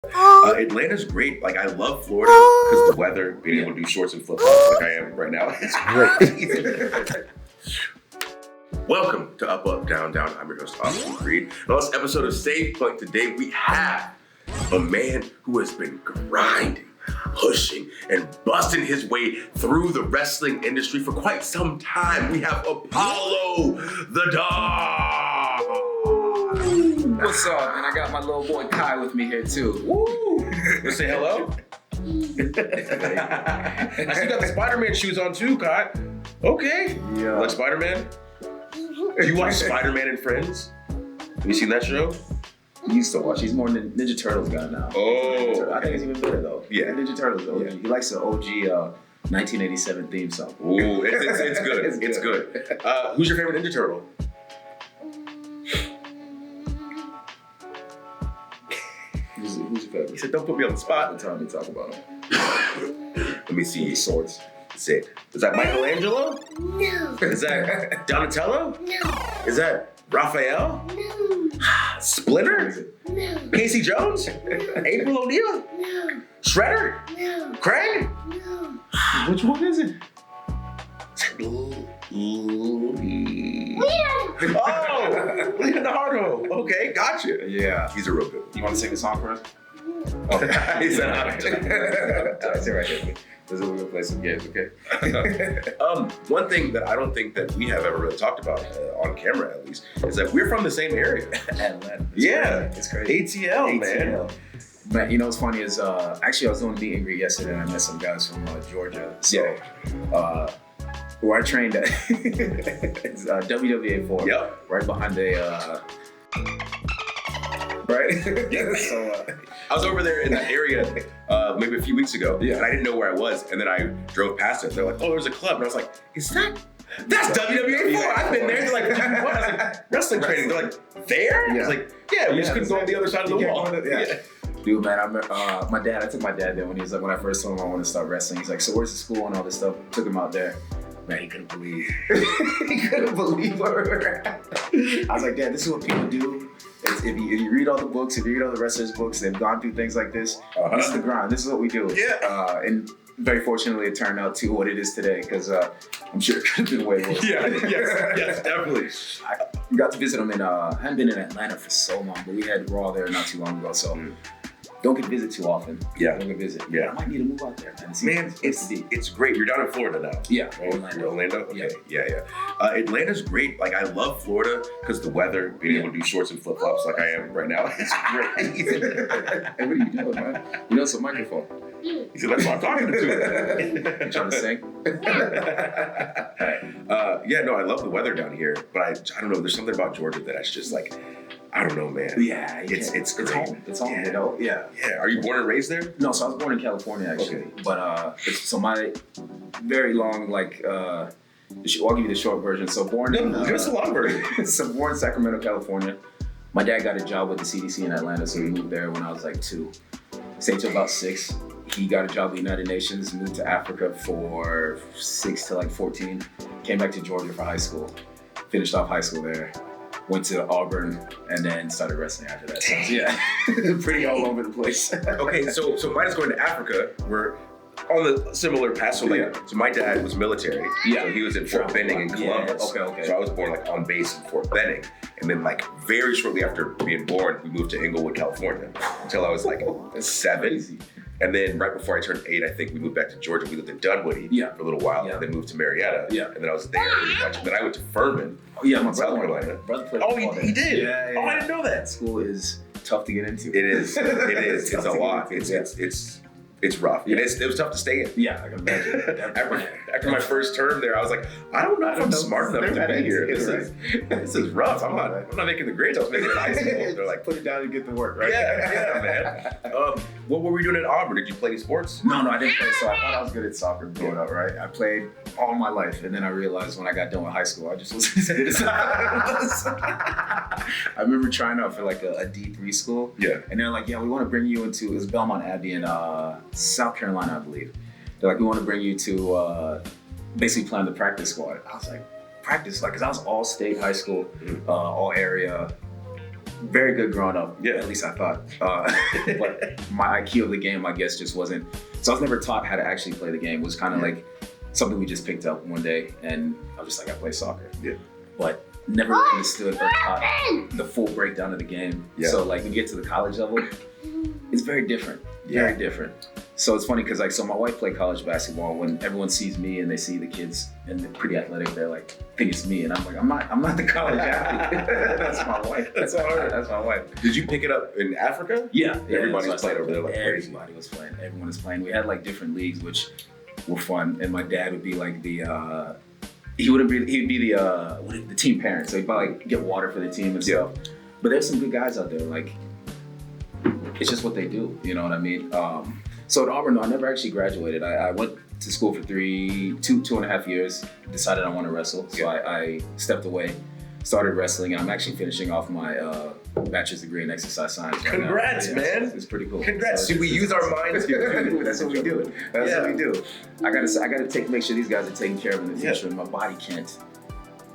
Atlanta's great. Like, I love Florida because the weather, being able to do shorts and flip-flops like I am right now, it's great. Welcome to Up, Up, Down, Down. I'm your host, Austin Creed. On this episode of Save Point today, we have a man who has been grinding, pushing, and busting his way through the wrestling industry for quite some time. We have Apollo the Dog. What's up? And I got my little boy Kai with me here too. Woo! Let's say hello. I see you got the Spider-Man shoes on too, Kai. Okay. Yeah. Like Spider-Man? Do you watch Spider-Man and Friends? Have you seen that show? He used to watch. He's more Ninja Turtles guy now. Oh. I think it's even better though. Yeah. Ninja Turtles though. Yeah. He likes the OG 1987 theme song. Ooh, it's good. It's good. Who's your favorite Ninja Turtle? Who's your favorite? He said, don't put me on the spot. Every time we talk about him. Let me see. Swords. Is that Michelangelo? No. Is that Donatello? No. Is that Raphael? No. Splinter? No. Casey Jones? April O'Neil? No. Shredder? No. Craig? No. Which one is it? Oh, Leonardo. Okay, gotcha. Yeah. He's a real good You want to sing a song for us? one. He said, I'll sit right here. We're gonna play some games, okay? one thing that I don't think that we have ever really talked about on camera, at least, is that we're from the same area. Atlanta. Yeah, It's crazy. ATL, man. Man, you know what's funny is actually I was doing a meet and greet yesterday and I met some guys from Georgia. So where I trained at it's WWA 4. Yep. Right behind the right? Yeah. So I was over there in that area maybe a few weeks ago, Yeah. and I didn't know where I was, and then I drove past it. They're like, "Oh, there's a club," and I was like, "Is that's WWA 4? I've been there." They're like, "What?" I was like, "Wrestling training." They're like, "There?" I was like, "Yeah, we just couldn't go on the other side of the wall." Yeah. Dude, man, I took my dad there when I first told him I wanted to start wrestling. He's like, "So where's the school and all this stuff?" Took him out there. Man, he couldn't believe where we were at. I was like, Dad, this is what people do. If you read all the books, if you read all the wrestlers' books, they've gone through things like this. This is the grind. This is what we do. Yeah. And very fortunately, it turned out to what it is today, because I'm sure it could have been way worse. Yes, definitely. I got to visit him I hadn't been in Atlanta for so long, but we had Raw there not too long ago, so don't get visit too often. Yeah. Don't get visit. Yeah. I might need to move out there, man. Man, it's great. You're down in Florida now. Yeah, Right? Orlando. Orlando? Okay. Yeah. Atlanta's great. Like, I love Florida because the weather, being able to do shorts and flip-flops like I am right now, it's great. Hey, what are you doing, man? You know, it's a microphone. He said, that's what I'm talking to. You trying to sing? I love the weather down here, but I don't know. There's something about Georgia that it's just like, I don't know, man. Yeah, It's great. home. It's home, you know? Yeah. Yeah. Are you born and raised there? No, so I was born in California, actually. Okay. But, so my very long, I'll give you the short version. So born in... Give us a long version. So born in Sacramento, California. My dad got a job with the CDC in Atlanta, so we moved there when I was like 2. Stayed till about 6. He got a job with the United Nations, moved to Africa for 6 to 14. Came back to Georgia for high school. Finished off high school there. Went to Auburn and then started wrestling after that. So, yeah, pretty all over the place. Okay, so minus going to Africa, we're on the similar path. So so my dad was military. Yeah. So he was in Fort Benning in Columbus. Yeah, okay. So I was born on base in Fort Benning. And then very shortly after being born, we moved to Inglewood, California until I was 7. Crazy. And then right before I turned 8, I think we moved back to Georgia. We lived in Dunwoody for a little while, and then moved to Marietta. Yeah. And then I was there pretty much. And then I went to Furman. Oh, yeah, my South brother Carolina. Brother played Oh, football he there. did? Yeah. Oh, I didn't know that. School is tough to get into. It is. It's tough a to get lot. into. It's rough. Yeah. And it was tough to stay in. Yeah, I can imagine. After my first term there, I was like, I don't know if I'm smart enough to be here. This is rough. I'm not making the grades I was making in high school. They're like, put it down and get to work, right? yeah, man. What were we doing at Auburn? Did you play any sports? No, I didn't play. So I thought I was good at soccer growing up, right? I played all my life, and then I realized when I got done with high school, I just wasn't as good as I was. I remember trying out for a D3 school. Yeah. And they're like, yeah, we want to bring you into, it was Belmont Abbey in South Carolina, I believe. They're like, we want to bring you to basically play on the practice squad. I was like, practice? Because I was all state high school, all area. very good growing up. Yeah. At least I thought. But my IQ of the game, I guess, just wasn't. So I was never taught how to actually play the game. It was kind of like something we just picked up one day, and I was just like, I play soccer. Yeah. But never understood or taught the full breakdown of the game. Yeah. So like when you get to the college level, it's very different. Very different. So it's funny because so my wife played college basketball. When everyone sees me and they see the kids and they're pretty athletic, they're like, think it's me, and I'm like, I'm not the college athlete. That's my wife. That's my wife. Did you pick it up in Africa? Yeah. Everybody was playing over there like crazy. Everybody was playing. Everyone was playing. We had like different leagues, which were fun. And my dad would be like the he'd be the team parent. So he'd probably like get water for the team and stuff. But there's some good guys out there. Like it's just what they do. You know what I mean? So at Auburn, no, I never actually graduated. I went to school for two and a half years, decided I want to wrestle. So I stepped away, started wrestling, and I'm actually finishing off my bachelor's degree in exercise science right Congrats, now. man. It's pretty cool. Congrats. See, we use our minds here. That's what we do. That's what we do. I gotta make sure these guys are taken care of in the future, and my body can't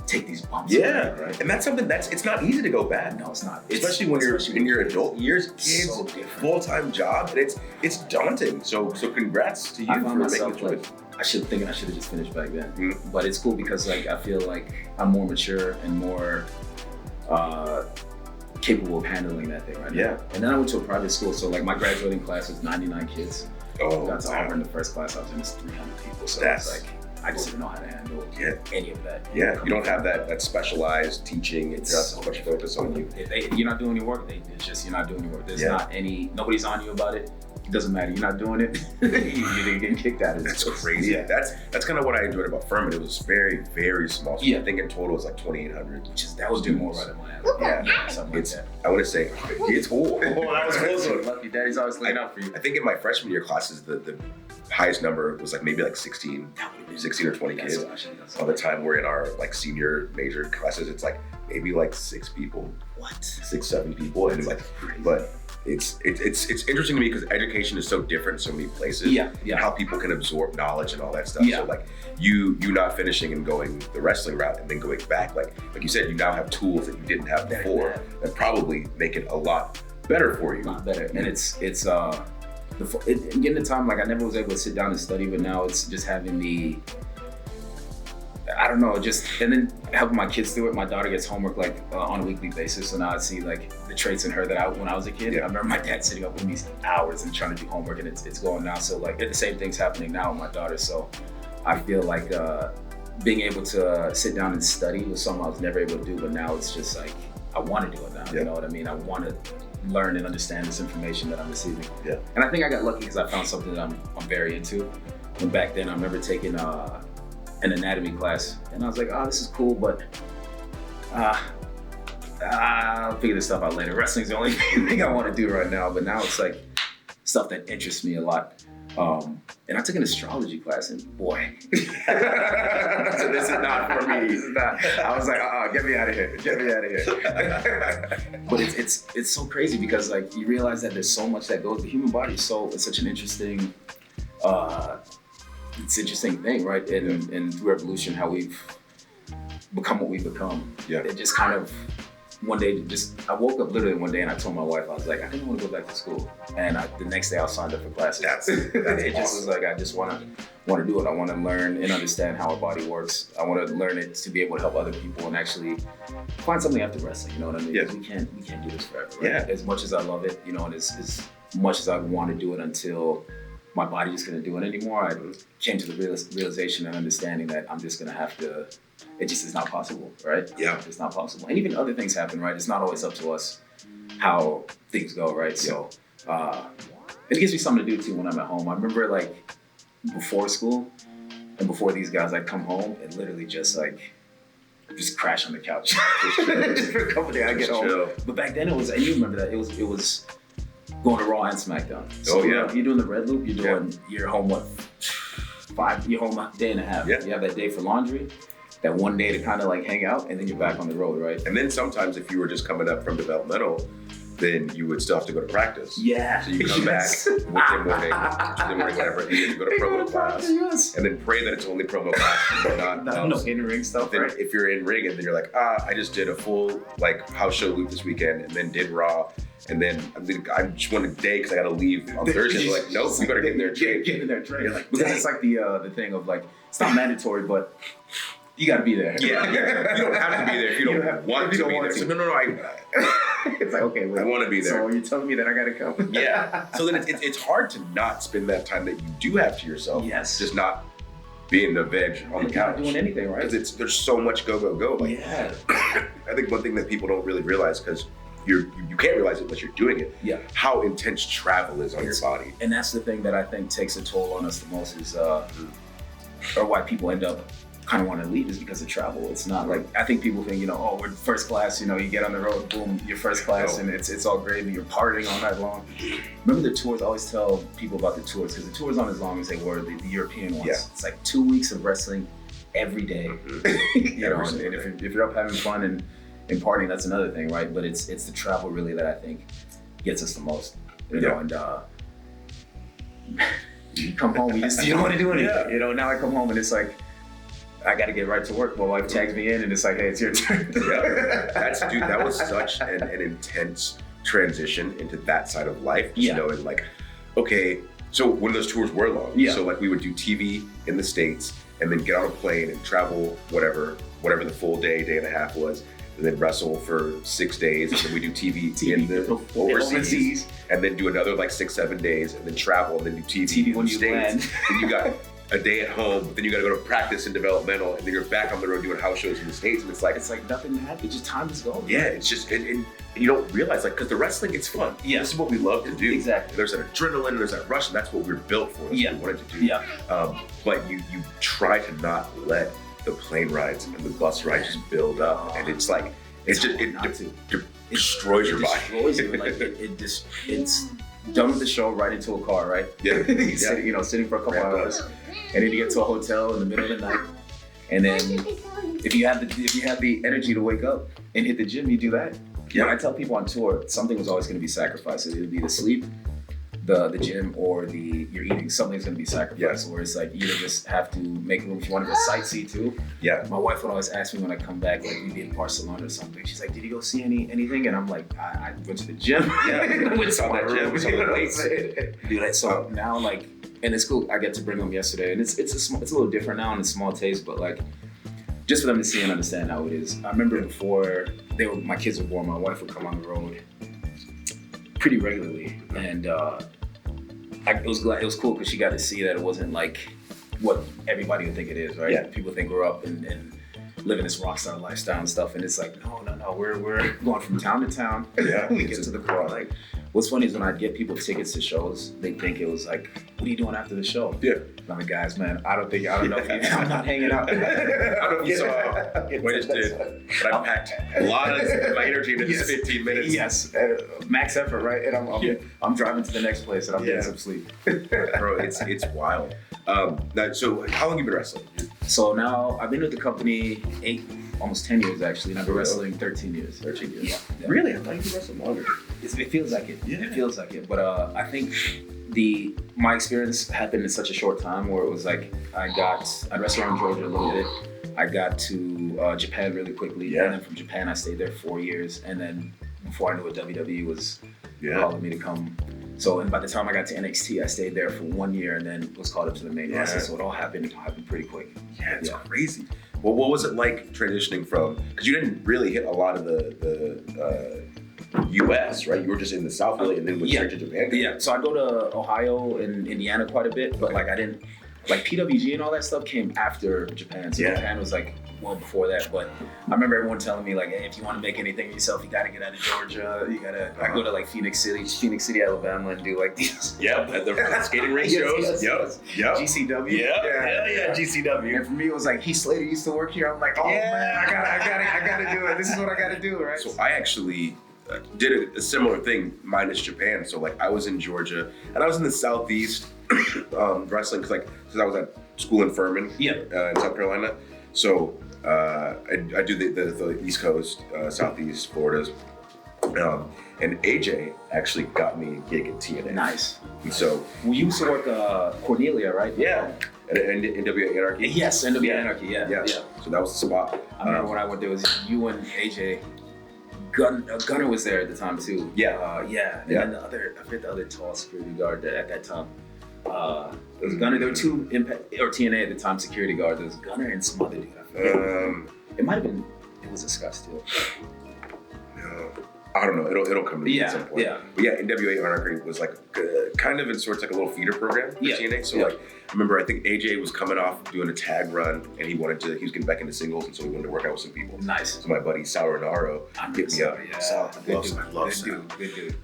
take these bumps. Right? And that's something it's not easy to go back. No, it's not. Especially when you're in your adult years, kids, so different. full-time job, and it's daunting. So congrats to you I found for making myself the choice. like I should have just finished back then. But it's cool because like I feel like I'm more mature and more capable of handling that thing right now. And then I went to a private school, so like my graduating class was 99 kids. Got to Auburn, the first class I was in was 300 people. So it's like I just didn't know how to handle any of that. Yeah, you don't have that specialized teaching. It's not so much focus on you. If you're not doing your work, it's just you're not doing your work. There's nobody's on you about it. It doesn't matter. You're not doing it. You're getting kicked out of it. That's crazy. Yeah. That's kind of what I enjoyed about Furman. It was very, very small. So I think in total it was like 2,800. That was more right in my alley. Yeah, something like that. I want to say it's cool. That was close. Lucky daddy's always looking out for you. I think in my freshman year classes, the highest number was like maybe like 16 or 20 kids. By the time we're in our like senior major classes, it's like maybe like 6 people. What? 6, 7 people, and like, but it's interesting to me because education is so different in so many places. How people can absorb knowledge and all that stuff. So like you not finishing and going the wrestling route and then going back, like you said, you now have tools that you didn't have before that probably make it a lot better for you. A lot better, and it's getting the time. Like I never was able to sit down and study, but now it's just having the. I don't know, and then helping my kids through it. My daughter gets homework like on a weekly basis, so now I see like the traits in her that when I was a kid. I remember my dad sitting up with me hours and trying to do homework, and it's going now. So like the same thing's happening now with my daughter. So I feel like being able to sit down and study was something I was never able to do, but now it's just like I want to do it now. You know what I mean? I want to learn and understand this information that I'm receiving. And I think I got lucky because I found something that I'm very into. And back then I remember taking an anatomy class, and I was like, oh, this is cool, but I'll figure this stuff out later. Wrestling's the only thing I want to do right now, but now it's like stuff that interests me a lot. And I took an astrology class, and boy, so this is not for me. This is not. I was like, get me out of here. Get me out of here. But it's so crazy because like you realize that there's so much that goes. The human body is such an interesting. It's an interesting thing, right? And through evolution, how we've become what we've become. It just kind of one day, I woke up literally one day and I told my wife, I was like, I didn't want to go back to school. And the next day I signed up for classes. That's it awesome. just was like, I just want to do it. I want to learn and understand how our body works. I want to learn it to be able to help other people and actually find something after wrestling. You know what I mean? Yeah. We can't do this forever. Right? As much as I love it, and as much as I want to do it until my body just couldn't do it anymore, I came to the realization and understanding that I'm just gonna have to. It just is not possible, right? It's not possible. And even other things happen, right? It's not always up to us how things go, right? So it gives me something to do too when I'm at home. I remember like before school and before these guys, I'd come home and literally just crash on the couch. Just for a couple days, I get home. But back then it was, and you remember that, it was going to Raw and SmackDown. So you're doing the red loop, you're home you're home a day and a half. You have that day for laundry, that one day to kind of like hang out, and then you're back on the road, right? And then sometimes if you were just coming up from developmental, then you would still have to go to practice. Yeah. So you come back Wednesday morning, Tuesday morning, whatever, and you go to promo class, and then pray that it's only promo class and not no in-ring stuff. Then right? if you're in ring, and then you're like, I just did a full like house show loop this weekend, and then did Raw, and then I just want a day because I got to leave on Thursday. They're like, nope, you got to get in there trained. Get in there trained. You're like, because it's like the thing of like, it's not mandatory, but you got to be there. Yeah, you don't have to be there if you don't want to be there. So no, it's like, okay, wait, I want to be there. So you're telling me that I got to come? Yeah. So then it's hard to not spend that time that you do have to yourself. Yes. Just not being the veg on the couch. Not doing anything, right? Because there's so much go. Like, yeah. I think one thing that people don't really realize, because you can't realize it unless you're doing it. Yeah. How intense travel is on your body. And that's the thing that I think takes a toll on us the most is, or why people end up kind of want to leave is because of travel. It's not like, I think people think, oh, we're first class, you get on the road, boom, you're first class, and it's all gravy, you're partying all night long. Remember the tours, I always tell people about the tours, because the tours aren't as long as they were, the European ones. Yeah. It's like 2 weeks of wrestling every day. And if you're up having fun and partying, that's another thing, right? But it's the travel really that I think gets us the most. You know, and you come home, you don't want to do anything. Yeah. Now I come home and it's like, I got to get right to work. My wife tags me in and it's like, hey, it's your turn. That was such an intense transition into that side of life. Just knowing like, okay, so when those tours were long, so like we would do TV in the States and then get on a plane and travel whatever the full day and a half was, and then wrestle for 6 days, and then we do TV in the overseas, and then do another like 6-7 days, and then travel, and then do TV in when the you States. land. Then you got a day at home, then you got to go to practice and developmental, and then you're back on the road doing house shows in the States, and it's like nothing happened. Just time is going. Yeah, it's just and you don't realize, like, because the wrestling, it's fun. Yeah, this is what we love to do. Exactly. There's that adrenaline, there's that rush, and that's what we're built for. That's what we wanted to do. Yeah. But you try to not let the plane rides and the bus rides just build up, and it's like it destroys your body. Destroys you. Like it's done with the show, right into a car, right? Yeah. Sitting for a couple hours, and then you get to a hotel in the middle of the night, and then if you have the energy to wake up and hit the gym, you do that. Yeah. When I tell people on tour, something was always going to be sacrificed. It would be the sleep, the gym, or your eating. Something's going to be sacrificed. Where it's like you just have to make room if you want to go sightsee too. Yeah. My wife would always ask me when I come back, like we'd be in Barcelona or something. She's like, "Did you go see anything?" And I'm like, "I went to the gym. I went to my room. Dude, so now like, and it's cool. I get to bring them yesterday, and it's a little different now, and it's small taste, but like, just for them to see and understand how it is. I remember before my kids were born, my wife would come on the road pretty regularly, and it was cool because she got to see that it wasn't like what everybody would think it is, right? Yeah. People think we're up and living this rock star lifestyle and stuff, and it's like no, we're going from town to town. Yeah. We get to the core. Like, what's funny is when I'd get people tickets to shows, they think it was like, what are you doing after the show? Yeah. I'm like, guys, man, I don't know if I'm not hanging out. I don't know if you saw what I just did, but I packed a lot of my energy into this 15 minutes. Yes, max effort, right? And I'm driving to the next place and I'm getting some sleep. Bro, it's wild. Now, so how long have you been wrestling? So now I've been with the company almost 10 years actually, and I've been wrestling 13 years. 13 years. Yeah. Really? I thought you could wrestle longer. It feels like it. Yeah. It feels like it. But I think my experience happened in such a short time where it was like I wrestled around Georgia a little bit. I got to Japan really quickly, and then from Japan I stayed there 4 years, and then before I knew it, WWE was calling me to come. So, and by the time I got to NXT, I stayed there for 1 year and then was called up to the main roster. So it all happened pretty quick. Yeah, it's crazy. Well, what was it like transitioning from? Because you didn't really hit a lot of the U.S., right? You were just in the South really, and then went straight to Japan. Yeah. So I go to Ohio and Indiana quite a bit, but like I didn't like PWG and all that stuff came after Japan. So Japan was like well before that. But I remember everyone telling me like, hey, if you want to make anything of yourself, you got to get out of Georgia. You got to. I go to like Phoenix City, Alabama, and do like these. Yep, at the skating rink shows. Yep. GCW. Yeah, GCW. And for me, it was like Heath Slater used to work here. I'm like, oh man, I gotta do it. This is what I gotta do, right? So I actually did a similar thing minus Japan. So like I was in Georgia and I was in the Southeast wrestling because I was at school in Furman in South Carolina. So I do the East Coast, Southeast, Florida's. And AJ actually got me a gig at TNA. Nice. And so we used to work Cornelia, right? yeah, and NWA Anarchy. Yes, NWA Yeah. Anarchy. Yeah. Yeah. So that was the spot. I remember when I went there, it was you and AJ. Gunner was there at the time too. Yeah. And then the other, I forget the other tall security guard at that time. There was Gunner. There were two Impact or TNA at the time security guards. There was Gunner and some other dude. I forget. It might have been. It was a Scott Steele. No, I don't know. It'll come to me at some point. Yeah. But yeah, NWA Anarchy was like kind of in sorts like a little feeder program for TNA. So like, I remember I think AJ was coming off doing a tag run, and he was getting back into singles, and so he wanted to work out with some people. Nice. So my buddy Sal Renaro hit me up. Yeah. Sal, I love Sal. Good dude.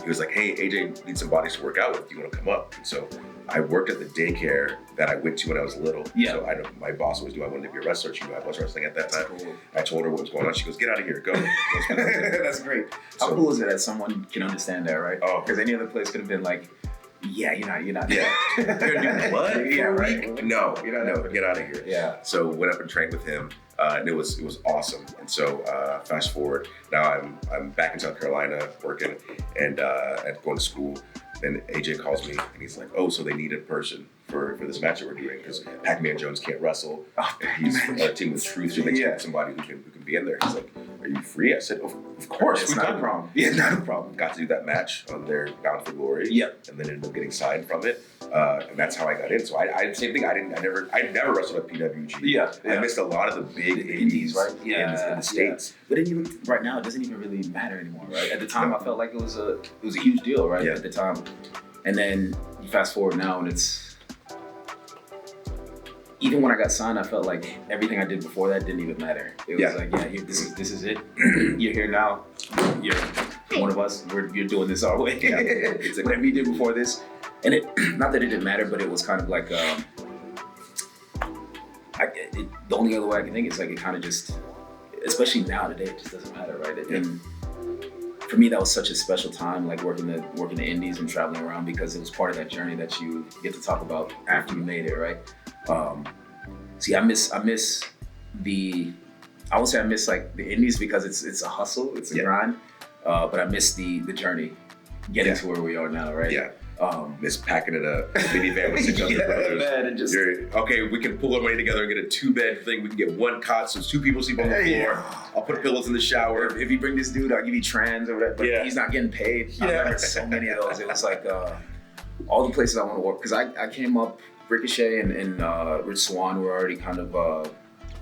He was like, hey, AJ needs some bodies to work out with. Do you want to come up? And so I worked at the daycare that I went to when I was little. Yeah. So I know my boss always knew I wanted to be a wrestler. She knew I was wrestling at that time. Cool. I told her what was going on. She goes, get out of here, go. That's great. How cool is it that someone can understand that, right? Oh. Because any other place could have been like, yeah, you're not. Yeah. You're gonna do what? Yeah, For a right. week? No, get out of here. Yeah. So went up and trained with him, and it was awesome. And so fast forward, now I'm back in South Carolina working and going to school. Then AJ calls me and he's like, oh, so they need a person for this match that we're doing because Pac-Man Jones can't wrestle. He's on a team with Truth, so they need somebody who can be in there. He's like, are you free? I said, of course. It's not a problem. Yeah, not a problem. Got to do that match on their Bound for Glory. Yep. And then ended up getting signed from it. And that's how I got in. So I same thing. I never wrestled at PWG. Yeah. I missed a lot of the big indies, right? in the States. But then you look right now, it doesn't even really matter anymore, right? At the time, I felt like it was a huge deal, right? Yeah. At the time, and then you fast forward now, and it's even when I got signed, I felt like everything I did before that didn't even matter. It was like, this is it. You're here now. You're one of us. You're doing this our way. Yeah. It's like whatever you did before this, and it not that it didn't matter, but it was kind of like the only other way I can think is like it kind of just, especially now today, it just doesn't matter, right? And for me, that was such a special time, like working the indies and traveling around because it was part of that journey that you get to talk about after you made it, right? I miss like the indies because it's a hustle, it's a grind, but I miss the journey getting to where we are now, right? Yeah. Miss packing in a minivan with 6 other brothers. Man, and just, okay, we can pull our money together and get a 2-bed thing. We can get 1 cot so 2 people sleep on the floor. I'll put pillows in the shower. If you bring this dude, I'll give you trans or whatever. But he's not getting paid. I remember so many of those. It was like all the places I want to work. Because I came up, Ricochet and Rich Swann were already kind of,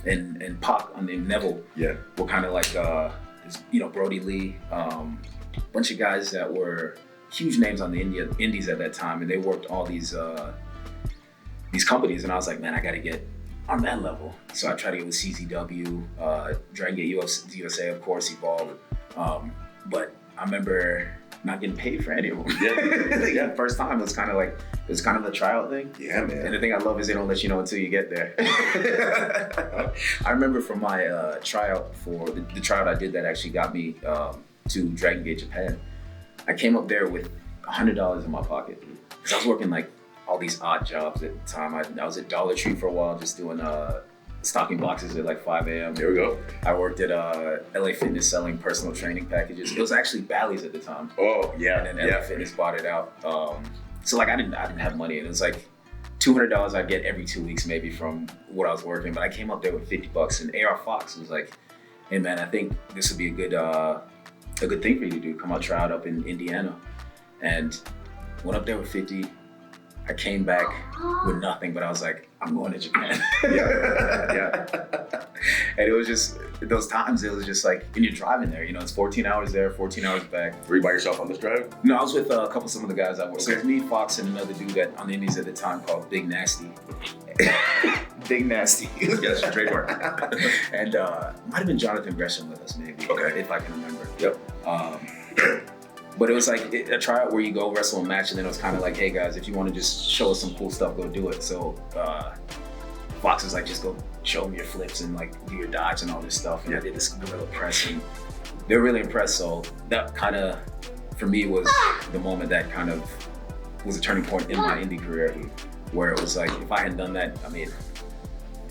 and Pac on the Neville were kind of like, Brody Lee, bunch of guys that were huge names on the indies at that time, and they worked all these companies, and I was like, man, I got to get on that level. So I tried to get with CZW, Dragon Gate USA, of course, Evolve, but I remember not getting paid for any of them. The first time it was kind of the tryout thing. Yeah, man. And the thing I love is they don't let you know until you get there. I remember from my tryout for the tryout I did that actually got me to Dragon Gate Japan. I came up there with $100 in my pocket because I was working like all these odd jobs at the time. I was at Dollar Tree for a while, just doing stocking boxes at like 5 a.m. There we go. I worked at LA Fitness selling personal training packages. It was actually Bally's at the time. Oh yeah. And then LA Fitness bought it out. So like I didn't have money, and it was like $200 I'd get every 2 weeks maybe from what I was working. But I came up there with $50, and AR Fox was like, "Hey man, I think this would be a good thing for you to do. Come out, try out up in Indiana." And went up there with 50. I came back with nothing, but I was like, I'm going to Japan. And it was just, those times, it was just like, and you're driving there, it's 14 hours there, 14 hours back. Were you by yourself on this drive? No, I was with some of the guys I worked with. So it was me, Fox, and another dude on the indies at the time called Big Nasty. Big Nasty. Yes, trademark. And might have been Jonathan Gresham with us, maybe. Okay. If I can remember. Yep. But it was like a tryout where you go wrestle a match, and then it was kind of like, hey guys, if you want to just show us some cool stuff, go do it. So Fox was like, just go show them your flips and like do your dodge and all this stuff. And I did this gorilla press, and they were really impressed. So that kind of, for me, was the moment that kind of was a turning point in my indie career, where it was like, if I hadn't done that, I mean,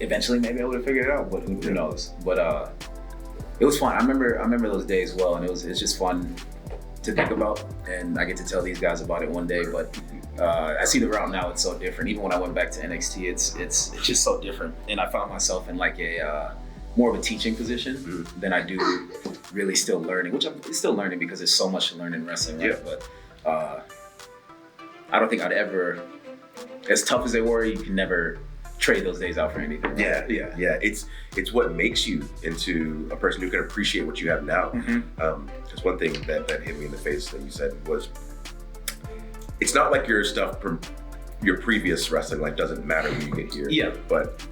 eventually maybe I would have figured it out, but who knows? But It was fun. I remember those days well, and it's just fun to think about, and I get to tell these guys about it one day. But I see the route now; it's so different. Even when I went back to NXT, it's just so different, and I found myself in like a more of a teaching position than I do really still learning, which I'm still learning because there's so much to learn in wrestling, right? Yeah. But I don't think I'd ever, as tough as they were, you can never trade those days out for anything. Yeah. It's what makes you into a person who can appreciate what you have now. Because one thing that hit me in the face that you said was, it's not like your stuff from your previous wrestling like doesn't matter when you get here. Yeah. But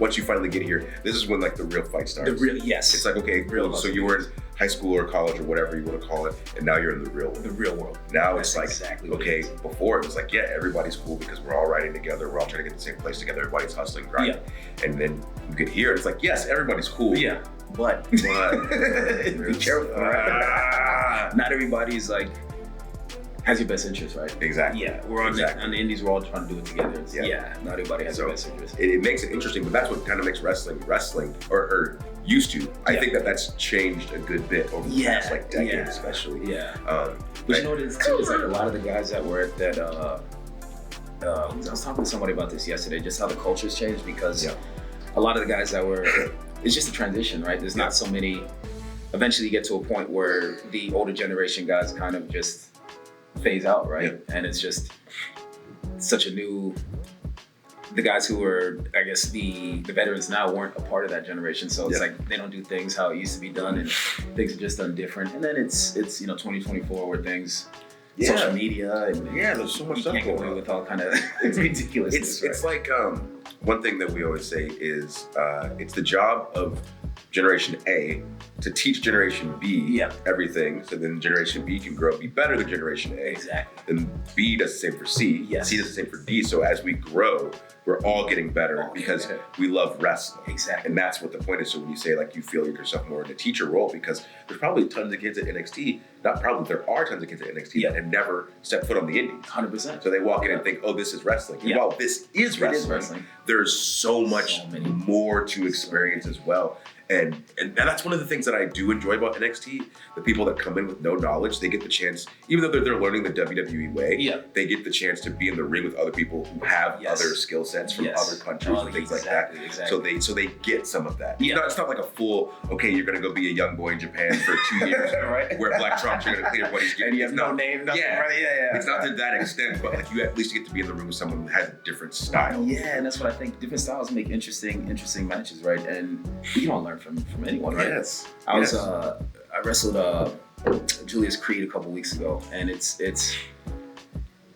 once you finally get here, this is when like the real fight starts. Yes. It's like, okay, real. So you were in high school or college or whatever you want to call it, and now you're in the real world. The real world. Now That's it's like, exactly okay, before it was like, yeah, everybody's cool because we're all riding together, we're all trying to get the same place together, everybody's hustling, grinding. And then you get here, and it's like, yes, everybody's cool. Yeah. But be careful. Not everybody's like has your best interest, right? Exactly. Yeah, we're on the indies. We're all trying to do it together. Not everybody has your best interest. It makes it interesting, but that's what kind of makes wrestling, or used to. I think that's changed a good bit over the past like decade, especially. Yeah. But you know what it is too? Is like a lot of the guys that were at that. I was talking to somebody about this yesterday, just how the culture's changed because a lot of the guys that were. It's just a transition, right? There's not so many. Eventually, you get to a point where the older generation guys kind of just phase out, right? And it's just such a new. The guys who were, I guess, the veterans now weren't a part of that generation, so it's like they don't do things how it used to be done, and things are just done different. And then it's 2024 where things. Social media and there's so much stuff going on with all kind of ridiculous. It's like one thing that we always say is it's the job of Generation A to teach Generation B everything, so then Generation B can grow, be better than Generation A. Exactly. Then B does the same for C. C does the same for D. So as we grow, we're all getting better because we love wrestling. Exactly. And that's what the point is. So when you say like you feel yourself more in a teacher role, because there's probably tons of kids at NXT, there are tons of kids at NXT that have never stepped foot on the indies. 100%. So they walk in and think, oh, this is wrestling. And while this is wrestling, there's so much more to experience as well. And that's one of the things that I do enjoy about NXT. The people that come in with no knowledge, they get the chance, even though they're learning the WWE way, they get the chance to be in the ring with other people who have other skill sets from other countries and things like that. Exactly. So they get some of that. It's not like a full, okay, you're gonna go be a young boy in Japan for 2 years, wear black trunks, you're gonna clean everybody's gear. And you have no name, nothing, right? It's not to that extent, but like you at least get to be in the room with someone who has a different style. Yeah, and that's what I think. Different styles make interesting matches, right? And you don't learn from anyone, right? Yes. I wrestled Julius Creed a couple weeks ago, and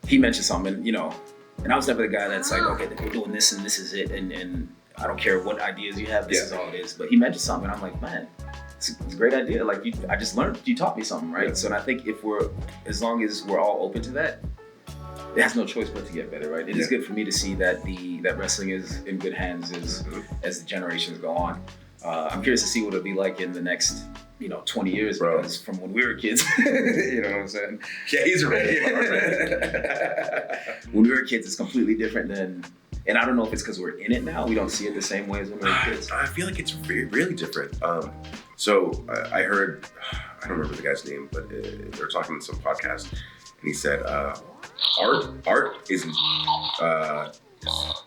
he mentioned something, and I was never the guy that's like, okay, we're doing this and this is it, and I don't care what ideas you have, this is all it is. But he mentioned something, and I'm like, man, it's a great idea. Like I just learned, you taught me something, right? So, and I think as long as we're all open to that, it has no choice but to get better, right? It is good for me to see that that wrestling is in good hands as the generations go on. I'm curious to see what it'll be like in the next, 20 years, because from when we were kids, you know what I'm saying? Yeah, he's right. When we were kids, it's completely different than, and I don't know if it's because we're in it now, we don't see it the same way as when we were kids. I feel like it's really different. So I heard, I don't remember the guy's name, but they were talking in some podcast, and he said, art isn't, what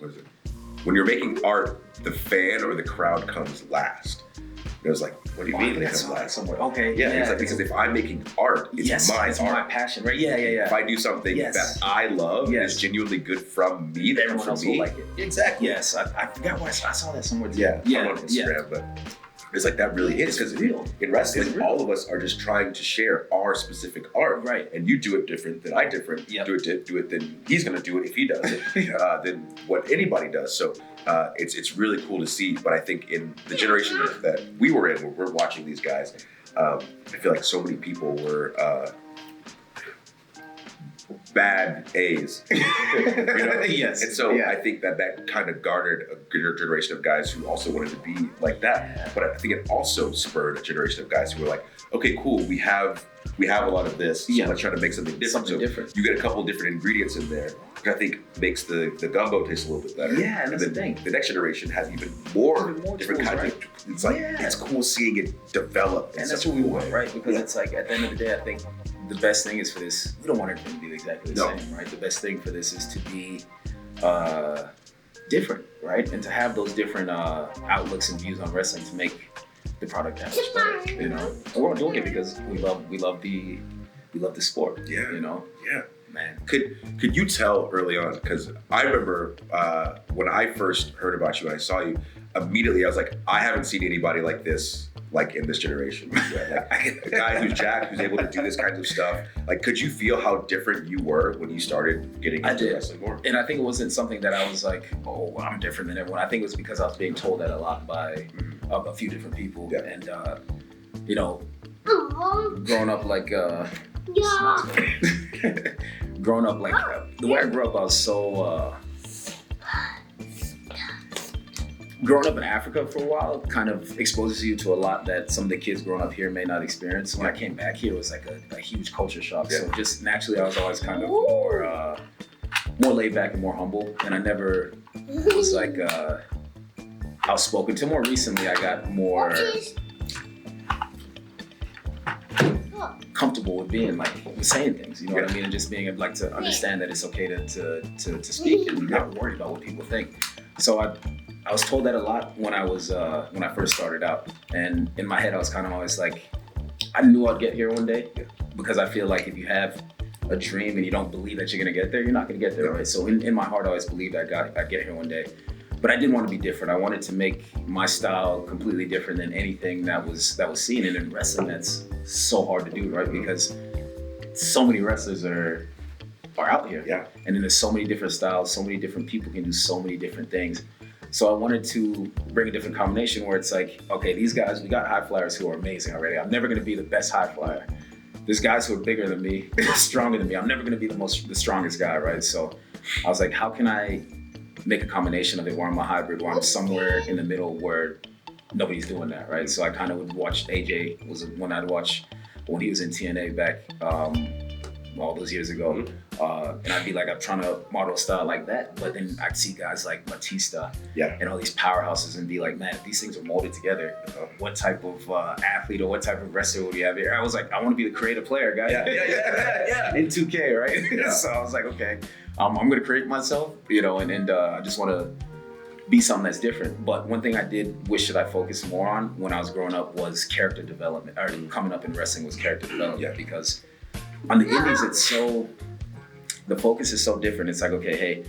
is it? When you're making art, the fan or the crowd comes last. And it was like, what do you mean they come last? Somewhere. Okay. Yeah, it's like, because if I'm making art, it's my passion, right? Yeah. If I do something that I love and is genuinely good from me, then everyone else will like it. Exactly. Yes, I forgot why I saw that somewhere too. On Instagram, but it's like that really is, because in wrestling, all of us are just trying to share our specific art, right? And you do it different than I do it than he's gonna do it if he does it, than what anybody does. So it's really cool to see. But I think in the generation that we were in, where we're watching these guys, I feel like so many people were bad A's. Yes. And so I think that kind of garnered a good generation of guys who also wanted to be like that. But I think it also spurred a generation of guys who were like, okay, cool, we have we have a lot of this, so Yeah. let's try to make something different. Something So different. you get a couple different ingredients in there, which I think makes the gumbo taste a little bit better. Yeah, and that's then the thing. the next generation has even more different tools, kinds right? of. It's like Yeah. it's cool seeing it develop. in And that's such what a we cool want, way. right? Because Yeah. it's like at the end of the day, I think the best thing is for this. We don't want everything to be exactly the No. same, right? The best thing for this is to be different, right? And to have those different outlooks and views on wrestling to make the product that much better, you know. And we're doing it because we love the sport. Yeah. You know, Yeah. man. Could you tell early on? Because I remember when I first heard about you and I saw you, immediately I was like, I haven't seen anybody like this, like in this generation. Yeah, like, a guy who's jacked, who's able to do this kind of stuff. Like, could you feel how different you were when you started getting I into did. wrestling more? And I think it wasn't something that I was like, oh, I'm different than everyone. I think it was because I was being told that a lot by a few different people. Yeah. And, you know, growing up like, growing up like, the way I grew up, I was so, growing up in Africa for a while kind of exposes you to a lot that some of the kids growing up here may not experience. When I came back here, it was like a huge culture shock. Yeah. So just naturally, I was always kind of more laid back and more humble. And I never was like outspoken. Till more recently, I got more comfortable with being like saying things, you know what I mean, and just being able like to understand that it's okay to speak and not worry about what people think. So I was told that a lot when I first started out, and in my head I was kind of always like, I knew I'd get here one day, because I feel like if you have a dream and you don't believe that you're gonna get there, you're not gonna get there, right? So in my heart I always believed I'd get here one day. But I didn't want to be different. I wanted to make my style completely different than anything that was seen. And in wrestling, that's so hard to do, right? Because so many wrestlers are out here. Yeah. And then there's so many different styles, so many different people can do so many different things. So I wanted to bring a different combination where it's like, okay, these guys, we got high flyers who are amazing already. I'm never gonna be the best high flyer. There's guys who are bigger than me, stronger than me. I'm never gonna be the strongest guy, right? So I was like, how can I make a combination of it where I'm a hybrid, where I'm somewhere in the middle where nobody's doing that, right? So I kind of would watch AJ was when I'd watch when he was in TNA back all those years ago, and I'd be like, I'm trying to model style like that, but then I'd see guys like Batista and all these powerhouses and be like, man, if these things are molded together, what type of athlete or what type of wrestler would we have here? I was like, I want to be the creative player, guy. Yeah. In 2K, right? Yeah. So I was like, okay, I'm gonna create myself, you know, and I just want to be something that's different. But one thing I did wish that I focused more on when I was growing up was character development, or coming up in wrestling was character development, because on the indies, the focus is so different. It's like, okay, hey,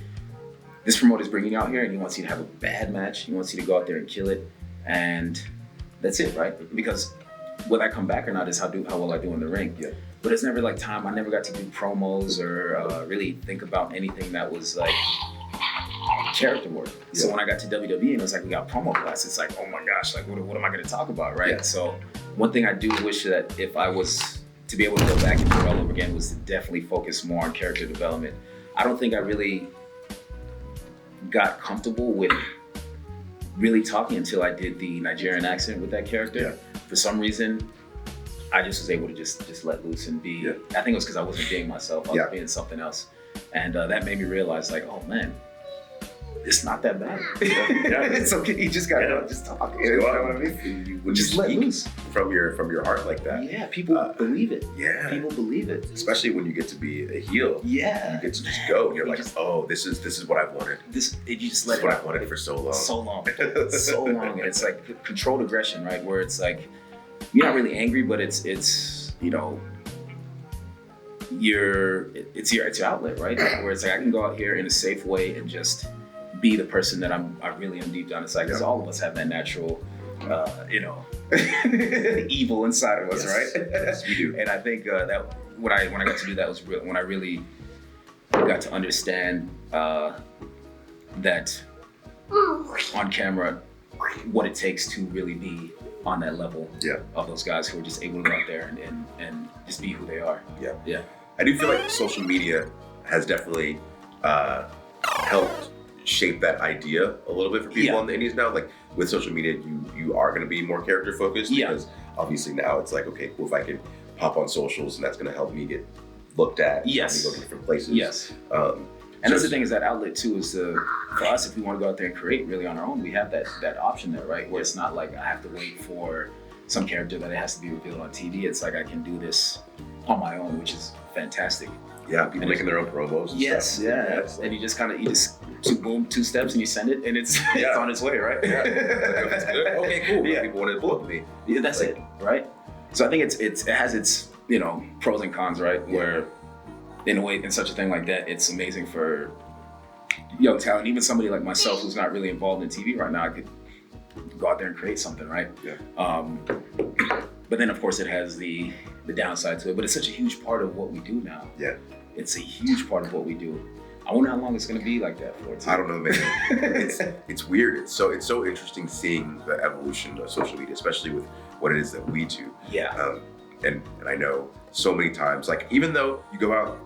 this promoter's bringing you out here and he wants you to have a bad match. He wants you to go out there and kill it. And that's it, right? Because whether I come back or not is how well I do in the ring. Yeah. But it's never like time. I never got to do promos or really think about anything that was like character work. So when I got to WWE and it was like, we got promo class, it's like, oh my gosh, like what am I gonna talk about, right? Yeah. So one thing I do wish that if I was to be able to go back and do it all over again was to definitely focus more on character development. I don't think I really got comfortable with really talking until I did the Nigerian accent with that character. Yeah. For some reason, I just was able to just let loose and be, I think it was because I wasn't being myself, I was being something else. And that made me realize like, oh man, it's not that bad. It's okay, you just gotta just talk. You know what I mean? You would Just let loose. from your heart like that. Yeah, people believe it. Yeah. People believe it. Especially when you get to be a heel. Yeah. You get to just go and you're like, oh, this is what I've wanted. You just This let is it what out. I've wanted for so long. So long. And it's like controlled aggression, right? Where it's like you're not really angry, but it's you know, it's your outlet, right? Where it's like I can go out here in a safe way and just be the person that I really am deep down inside. Because all of us have that natural, you know, evil inside of us, right? Yes, we do. And I think that when I got to do that was when I really got to understand that on camera what it takes to really be on that level of those guys who are just able to go out there and just be who they are. Yeah. I do feel like social media has definitely helped shape that idea a little bit for people on the indies now. Like with social media, you are going to be more character focused because obviously now it's like, okay, well, if I can pop on socials, and that's going to help me get looked at. Yes. Help me go to different places. Yes. And that's the thing, is that outlet too is for us, if we want to go out there and create really on our own, we have that option there, right? Where it's not like I have to wait for some character that it has to be revealed on TV. It's like I can do this on my own, which is fantastic. Yeah, people making their own promos. And yes, stuff. Yeah. And you just two steps and you send it, and it's on its way, right? Yeah. That's good. Okay, cool. Yeah. People want to book me. Yeah, that's it, right? So I think it has its pros and cons, right? Yeah. Where in a way, in such a thing like that, it's amazing for young talent. Even somebody like myself who's not really involved in TV right now, I could go out there and create something, right? Yeah. But then of course it has the downside to it. But it's such a huge part of what we do now. Yeah. It's a huge part of what we do. I wonder how long it's going to be like that for. Too. I don't know, man. It's weird. It's so interesting seeing the evolution of social media, especially with what it is that we do. Yeah. And I know so many times, like even though you go out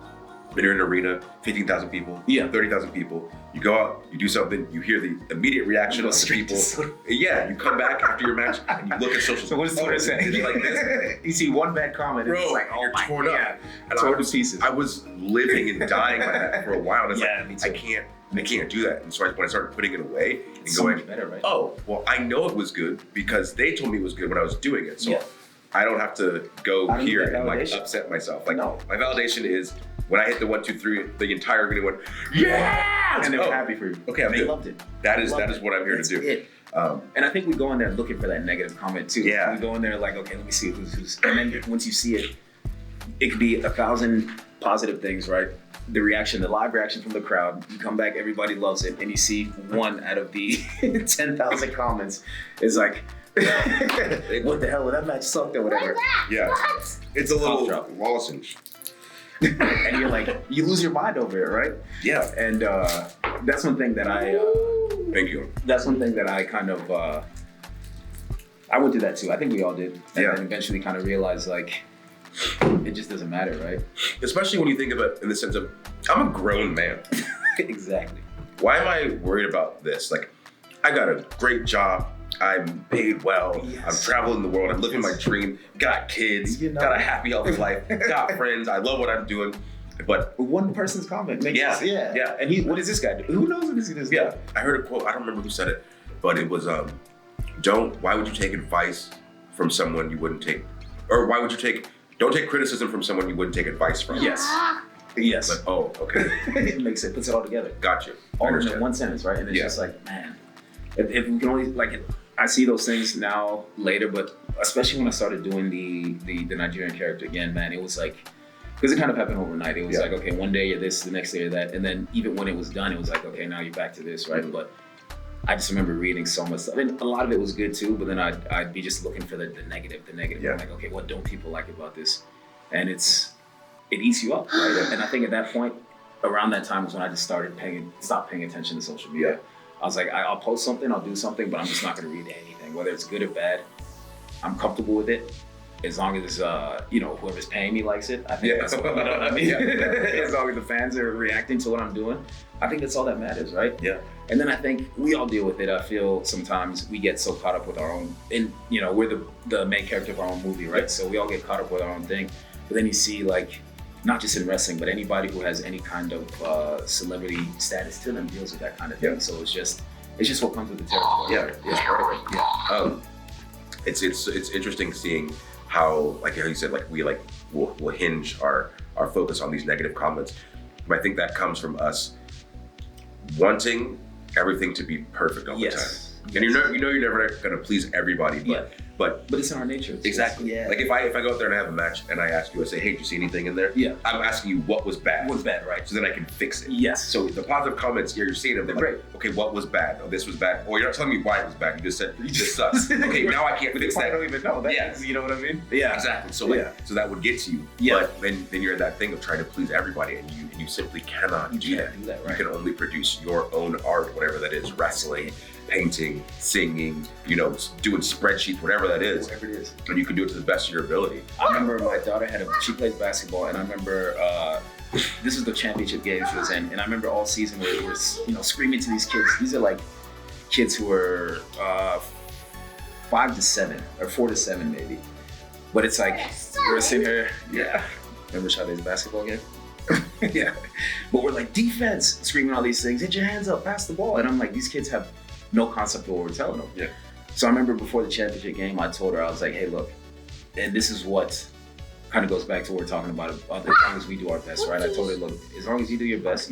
and you're in an arena, 15,000 people, 30,000 people, you go out, you do something, you hear the immediate reaction of the people. Yeah, you come back after your match and you look at social. So what does Twitter say? Like this. You see one bad comment, Bro, and it's like, oh you're my torn up. God. And Torn to pieces. I was living and dying by that for a while. And it's Yeah, me too. I can't do that. And so when I started putting it away and It's so going, much better, right? oh, well, I know it was good because they told me it was good when I was doing it. So Yeah. I don't have to go I don't here need that and like validation. upset myself. Like No. my validation is when I hit the 1, 2, 3, the entire arena went, yeah! And they were Oh, happy for you. okay, I'm They good. loved it. That is Loved it. what I'm here That's to do. it. Um, And I think we go in there looking for that negative comment too. Yeah. We go in there like, okay, let me see who's, and then once you see it, it could be 1,000 positive things, right? The reaction, the live reaction from the crowd, you come back, everybody loves it, and you see one out of the 10,000 comments is like, what the hell, well, that match sucked or whatever. yeah, it's a little drop. lozenge. And you're like, you lose your mind over it, right? Yeah, And that's one thing that thank you. that's one thing that I kind of, I went through that too. I think we all did. And Yeah. then eventually kind of realized like, it just doesn't matter, right? Especially when you think of it in the sense of, I'm a grown man. Exactly. Why am I worried about this? Like, I got a great job. I'm paid well. Yes. I'm traveling the world. I'm living my dream. Got kids. You know. Got a happy, healthy life. Got friends. I love what I'm doing. But One person's comment makes Yeah, us, yeah. And what does this guy do? Who knows what this guy? yeah, I heard a quote. I don't remember who said it, but it was, why would you take advice from someone you wouldn't take, or why would you don't take criticism from someone you wouldn't take advice from. Yes. Yes. But, oh, okay. It makes it, puts it all together. Gotcha. All in that one sentence, right? And it's Yeah. just like, man, if we can only, like, I see those things now later, but especially when I started doing the Nigerian character again, man, it was like, because it kind of happened overnight. It was Yeah. like, okay, one day you're this, the next day you're that. And then even when it was done, it was like, okay, now you're back to this, right? Mhm. But I just remember reading so much stuff. I mean, a lot of it was good too, but then I'd be just looking for the negative. Yeah. I'm like, okay, what don't people like about this? And it eats you up, right? And I think at that point, around that time was when I just stopped paying attention to social media. Yeah. I was like, I'll post something, I'll do something, but I'm just not gonna read anything, whether it's good or bad. I'm comfortable with it. As long as whoever's paying me likes it, I think Yeah. that's what, you know what I mean. Yeah. As long as the fans are reacting to what I'm doing, I think that's all that matters, right? Yeah. And then I think we all deal with it. I feel sometimes we get so caught up with our own, and we're the main character of our own movie, right? So we all get caught up with our own thing. But then you see, like, not just in wrestling, but anybody who has any kind of celebrity status to them deals with that kind of thing. Yeah. So it's just what comes with the territory. Yeah. right? It's part of it. Yeah. It's interesting seeing how you said, like we'll hinge our focus on these negative comments. But I think that comes from us wanting everything to be perfect all the time. And you're never gonna please everybody, but But it's in our nature. It's exactly. just- yeah. Like if I go out there and I have a match and I ask you, I say, hey, did you see anything in there? Yeah. I'm asking you what was bad. What's bad, right? So then I can fix it. Yes. So the positive comments, you're seeing them. They're Like, great. okay, what was bad? Oh, this was bad. Oh, you're not telling me why it was bad. You just said this sucks. Okay, now I can't fix I that. don't even know that. Yes. You know what I mean? Yeah. Exactly. So so that would get to you. Yeah. But then you're in that thing of trying to please everybody, and you simply cannot You do can't that. do that, right? You can only produce your own art, whatever that is: wrestling, painting, singing, doing spreadsheets, whatever that is. Whatever it is. And you can do it to the best of your ability. I remember my daughter she plays basketball, and I remember this was the championship game she was in, and I remember all season where it was, screaming to these kids. These are like kids who were 5 to 7 or 4 to 7 maybe, But it's like, we're sitting here, remember Sade's basketball game? Yeah. But we're like, defense, screaming all these things, get your hands up, pass the ball. And I'm like, these kids have no concept of what we're telling them. Yeah. So I remember before the championship game, I told her, I was like, hey, look, and this is what kind of goes back to what we're talking about, as long as we do our best, right? I told her, look, as long as you do your best,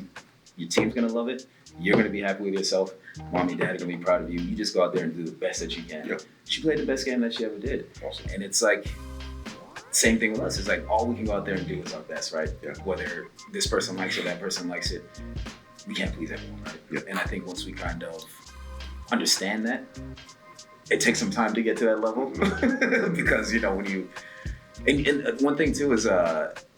your team's gonna love it, you're gonna be happy with yourself, mommy and dad are gonna be proud of you, you just go out there and do the best that you can. Yeah. She played the best game that she ever did. Awesome. And it's like, same thing with us, it's like all we can go out there and do is our best, right? Yeah. Whether this person likes it, that person likes it, we can't please everyone, right? Yeah. And I think once we kind of understand that, it takes some time to get to that level because, you know, when you, and one thing too is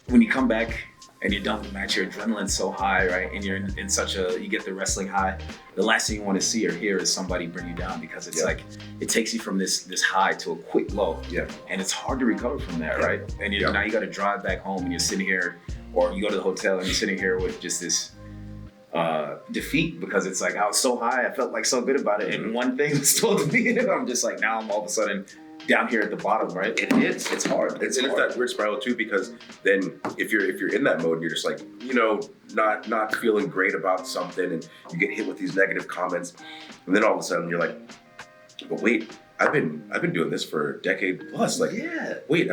when you come back and you're done with the match, your adrenaline's so high, right? And you're in such a, you get the wrestling high. The last thing you want to see or hear is somebody bring you down because it's like, it takes you from this high to a quick low. Yeah. And it's hard to recover from that, right? And now you got to drive back home and you're sitting here, or you go to the hotel and you're sitting here with just this defeat because it's like, I was so high, I felt like so good about it. And one thing was told to me, and I'm just like, now I'm all of a sudden down here at the bottom, right? It is. It's hard. It's that weird spiral too, because then if you're in that mode and you're just like, you know, not feeling great about something, and you get hit with these negative comments, and then all of a sudden you're like, but wait, I've been doing this for a decade plus. Like, wait,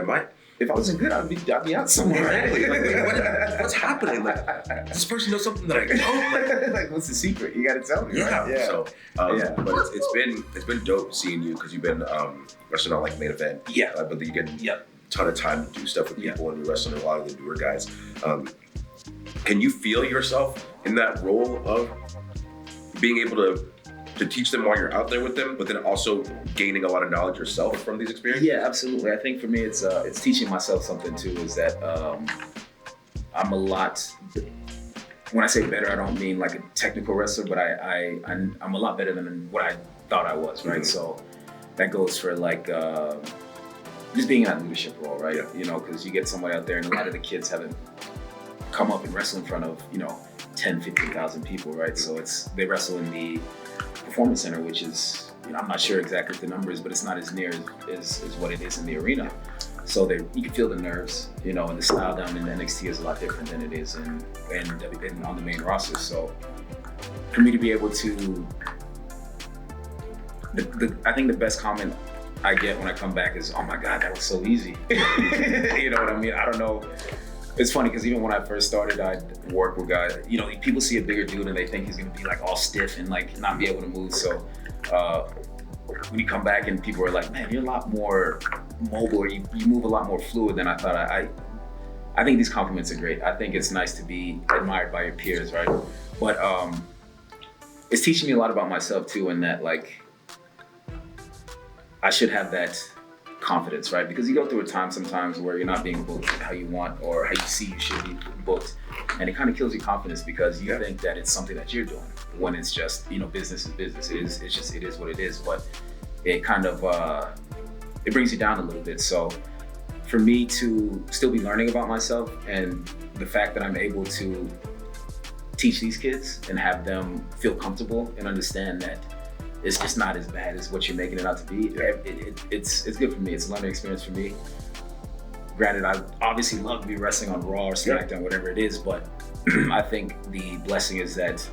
if I wasn't good, I'd be out somewhere. Exactly. Like, what's happening? Like, this person knows something that I don't. Like, what's the secret? You got to tell me. Yeah. Right? Yeah. So, but it's been dope seeing you because you've been wrestling on like main event. Yeah. But you get a ton of time to do stuff with people, and you're wrestling a lot of the newer guys. Can you feel yourself in that role of being able to teach them while you're out there with them, but then also gaining a lot of knowledge yourself from these experiences? Yeah, absolutely. I think for me, it's teaching myself something too. Is that I'm a lot. When I say better, I don't mean like a technical wrestler, but I'm a lot better than what I thought I was. Right. Mm-hmm. So that goes for like just being in that leadership role, right? Yeah. You know, because you get somebody out there, and a lot of the kids haven't come up and wrestle in front of 10, 15,000 people, right? So they wrestle in the Performance Center, which is, I'm not sure exactly the numbers, but it's not as near as what it is in the arena. So you can feel the nerves, and the style down in NXT is a lot different than it is in on the main roster. So for me to be able to, I think the best comment I get when I come back is, oh my God, that was so easy. You know what I mean? I don't know. It's funny because even when I first started, I'd work with guys, people see a bigger dude and they think he's gonna be like all stiff and like not be able to move. So when you come back and people are like, man, you're a lot more mobile, or you move a lot more fluid than I thought. I think these compliments are great. I think it's nice to be admired by your peers, right? But it's teaching me a lot about myself too, in that like, I should have that confidence, right? Because you go through a time sometimes where you're not being booked how you want or how you see you should be booked, and it kind of kills your confidence because you think that it's something that you're doing when it's just business is business. It is what it is. But it kind of it brings you down a little bit. So for me to still be learning about myself, and the fact that I'm able to teach these kids and have them feel comfortable and understand that it's just not as bad as what you're making it out to be. It's good for me. It's a learning experience for me. Granted, I obviously love to be wrestling on Raw or SmackDown, whatever it is, but I think the blessing is that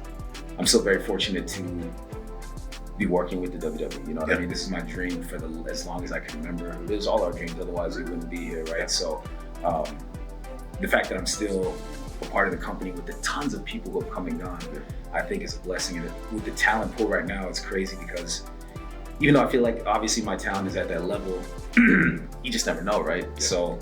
I'm still very fortunate to be working with the WWE. You know what I mean? This is my dream for as long as I can remember. It was all our dreams, otherwise we wouldn't be here, right? So the fact that I'm still a part of the company with the tons of people who have come and gone, I think is a blessing. And with the talent pool right now, it's crazy because even though I feel like obviously my talent is at that level, you just never know, right? Yeah. So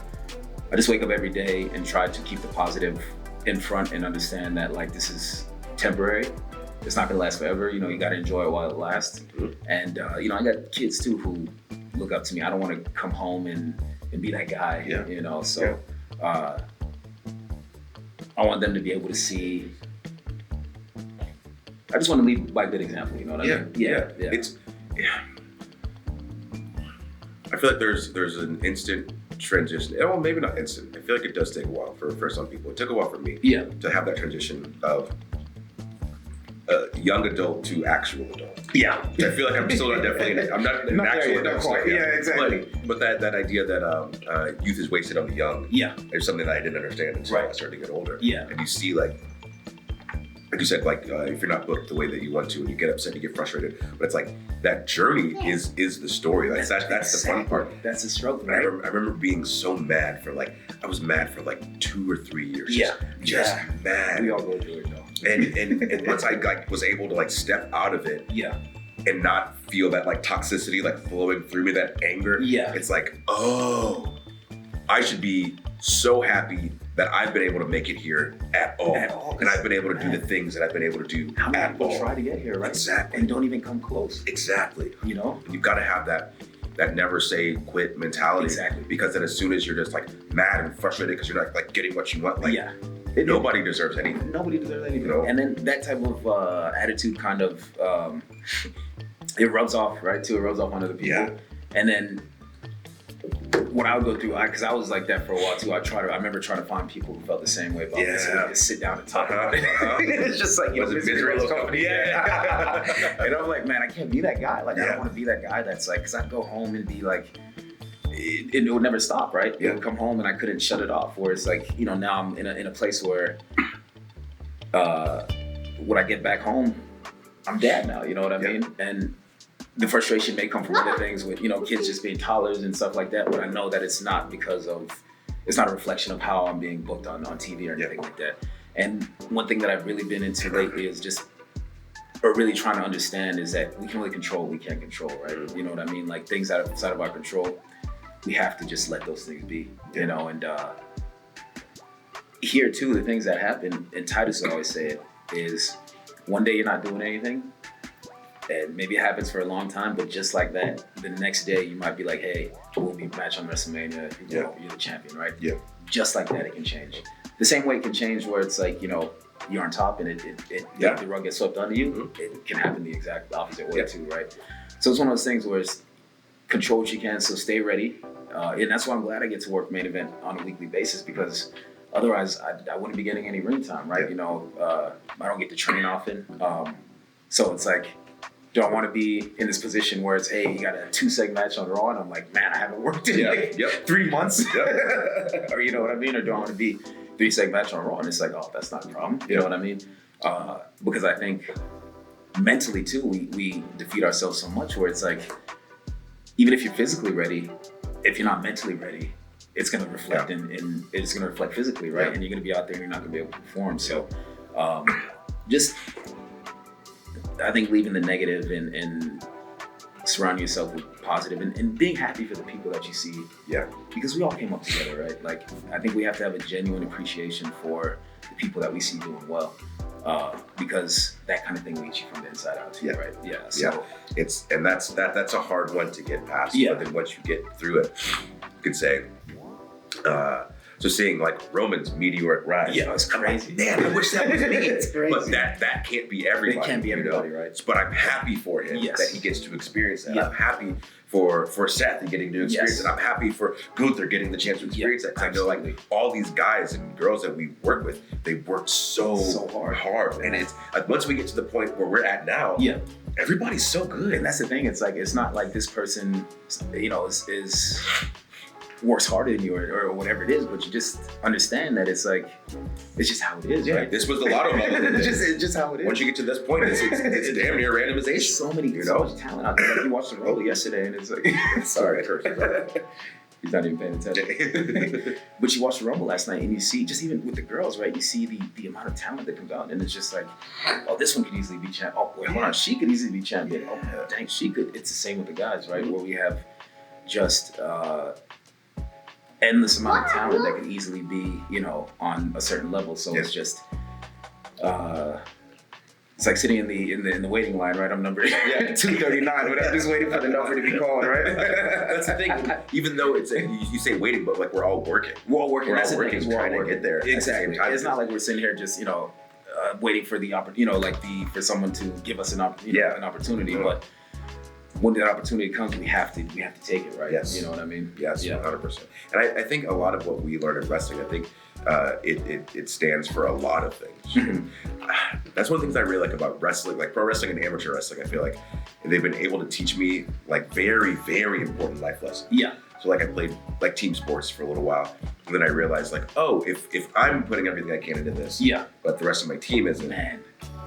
I just wake up every day and try to keep the positive in front and understand that like this is temporary. It's not gonna last forever. You gotta enjoy it while it lasts. Mm-hmm. And I got kids too who look up to me. I don't want to come home and be that guy. Yeah. So I want them to be able to see. I just want to lead by good example. You know what I mean? Yeah. I feel like there's an instant transition. Well, maybe not instant. I feel like it does take a while for some people. It took a while for me. Yeah. To have that transition of young adult to actual adult. Yeah. I feel like I'm still not definitely. I'm not an actual adult. Quite. Yeah, exactly. But that idea that youth is wasted on the young. Yeah. Is something that I didn't understand until I started to get older. Yeah. And you see like you said, like if you're not booked the way that you want to, and you get upset, you get frustrated. But it's like that journey is the story. Like that's the fun part. That's the struggle. Right? I remember being so mad for I was mad for like 2 or 3 years. Yeah, just mad. We all go through it though. And once I was able to step out of it. Yeah. And not feel that toxicity flowing through me, that anger. Yeah. It's oh, I should be so happy that I've been able to make it here at all. And I've been able to do the things that I've been able to do How many people all. try to get here, right? Exactly. And don't even come close. Exactly. You know? You've got to have that never say quit mentality. Exactly. Because then as soon as you're just mad and frustrated because you're not getting what you want, yeah. Nobody deserves anything. Nobody deserves anything. You know? And then that type of attitude kind of, it rubs off, right? Too. It rubs off on other people. Yeah. And then what I would go through, because I was like that for a while too. I remember trying to find people who felt the same way about this. So we could sit down and talk about it. It's just Was it miserable company? Yeah. And I'm like, man, I can't be that guy. I don't want to be that guy that's because I'd go home and be like, it would never stop, right? Yeah. It would come home and I couldn't shut it off. Whereas now I'm in a place where when I get back home, I'm dad now, you know what I mean? And the frustration may come from other things with, kids just being toddlers and stuff like that, but I know that it's not it's not a reflection of how I'm being booked on TV or anything like that. And one thing that I've really been into lately is or really trying to understand is that we can only control what we can't control, right? You know what I mean? Things that are outside of our control, we have to just let those things be, and here too, the things that happen, and Titus would always say it, is one day you're not doing anything, and maybe it happens for a long time, but just like that, the next day you might be like, hey, we'll be match on WrestleMania, you're the champion, right? Yeah. Just like that, it can change. The same way it can change where it's you're on top and the rug gets swept under you, Mm-hmm. it can happen the exact opposite way too, right? So it's one of those things where it's control what you can, so stay ready. And that's why I'm glad I get to work main event on a weekly basis, because otherwise I wouldn't be getting any ring time, right? Yeah. I don't get to train often. So it's do I want to be in this position where it's, hey, you got a 2-seg match on Raw, and I'm like, man, I haven't worked in 3 months. Or you know what I mean? Or do I want to be 3-seg match on Raw? And it's oh, that's not a problem. You know what I mean? Because I think mentally too, we defeat ourselves so much where it's even if you're physically ready, if you're not mentally ready, it's going to reflect in it's going to reflect physically, right? Yeah. And you're going to be out there and you're not going to be able to perform. So I think leaving the negative and surrounding yourself with positive and being happy for the people that you see. Yeah. Because we all came up together, right? I think we have to have a genuine appreciation for the people that we see doing well. Because that kind of thing leads you from the inside out too, right? Yeah. So that's a hard one to get past. Yeah. But then once you get through it, you could say, so seeing Roman's meteoric rise. Yeah, it's crazy. Man, I wish that was me. It's crazy. But that can't be everybody. It can't be everybody, right? But I'm happy for him that he gets to experience that. Yeah. I'm happy for Seth and getting to experience it. I'm happy for Gunther getting the chance to experience that. I know all these guys and girls that we work with, they work so hard. And it's once we get to the point where we're at now, everybody's so good. And that's the thing. It's it's not like this person, is works harder than you or whatever it is, but you just understand that it's just how it is, right? This was the lotto bubble. It's just how it is. Once you get to this point, it's damn near randomization. There's so much talent out there. You watched the Rumble yesterday, and it's sorry, he's not even paying attention. But you watched the Rumble last night, and you see, just even with the girls, right? You see the amount of talent that comes out, and it's just oh, this one could easily be champion. Oh, wait, hold on, she could easily be champion. Oh, dang, she could. It's the same with the guys, right? Where we have just endless amount of talent that could easily be, on a certain level. So it's just, it's like sitting in the waiting line, right? I'm number 239, but I'm just waiting for the number to be called, right? That's the thing. Even though it's you say waiting, but we're all working. We're all working. We're all working, trying to get there. Exactly. It's not like we're sitting here just waiting for the opportunity, for someone to give us an opportunity, but when that opportunity comes, we have to take it, right? Yes. You know what I mean? Yes, Yeah. 100%. And I think a lot of what we learn in wrestling, I think it stands for a lot of things. And, that's one of the things I really like about wrestling, like pro wrestling and amateur wrestling. I feel like they've been able to teach me like very, very important life lessons. Yeah. So like I played like team sports for a little while, and then I realized like, oh, if I'm putting everything I can into this, Yeah. but the rest of my team isn't, Man.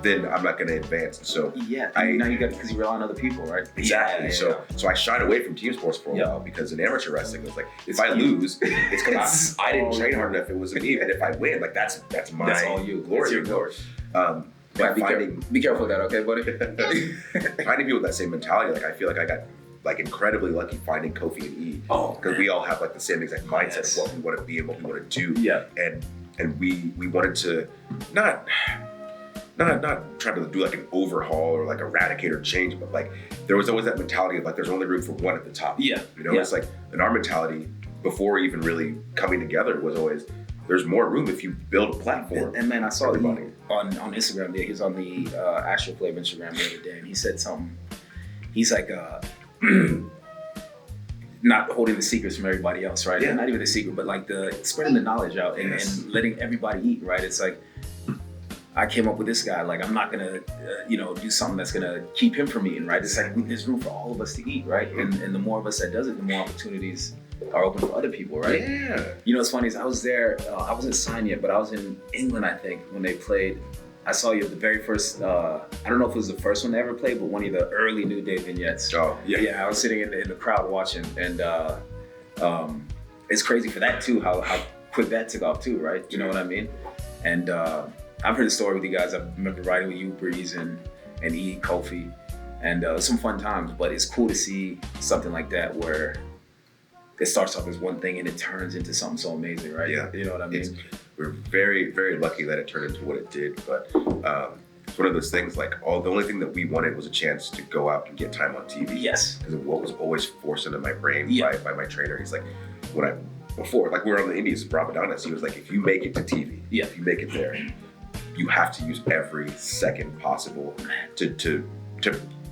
then I'm not going to advance. And so Yeah. I- Now you got, because you rely on other people, right? exactly. Yeah, So I shied away from team sports for a Yeah. while because in amateur wrestling, it was like, if It's I you. lose, it's because I didn't all train you. hard enough. It wasn't me. And if I win, like that's my That's all you. glory. That's your glory. But Be finding careful with that, okay, buddy? finding people with that same mentality, like I feel like I got like incredibly lucky finding Kofi and E. Oh, Because we all have like the same exact mindset Yes. of what we want to be and what we want to do. Yeah. And we wanted to not try to do like an overhaul or like eradicate or change, but like there was always that mentality of like there's only room for one at the top. Yeah. You know, Yeah. it's like, and our mentality before even really coming together was always there's more room if you build a platform. And man, I saw Everybody. on Instagram. He was on the Astro Flavor Instagram the other day, and he said something. He's like, not holding the secrets from everybody else, right? Yeah. Not even the secret, but like the spreading the knowledge out and, Yes. and letting everybody eat, right? It's like, I came up with this guy. Like, I'm not gonna, do something that's gonna keep him from eating, right? It's like there's room for all of us to eat, right? And the more of us that does it, the more opportunities are open for other people, right? Yeah. You know what's funny is I was there. I wasn't signed yet, but I was in England, I think, when they played. I saw you at the very first. I don't know if it was the first one they ever played, but one of the early New Day vignettes. Oh, yeah. Yeah, I was sitting in the crowd watching, and it's crazy for that too. How quick that took off too, right? You know what I mean? And I've heard the story with you guys. I remember riding with you, Breeze, and E, Kofi, and some fun times. But it's cool to see something like that where it starts off as one thing and it turns into something so amazing, right? Yeah. You know what I mean? We're very, very lucky that it turned into what it did. But it's one of those things like the only thing that we wanted was a chance to go out and get time on TV. Yes. Because of what was always forced into my brain Yeah. by my trainer. He's like, before, like we were on the Indies, Rob Adonis, he was like, if you make it to TV, Yeah. if you make it there, you have to use every second possible to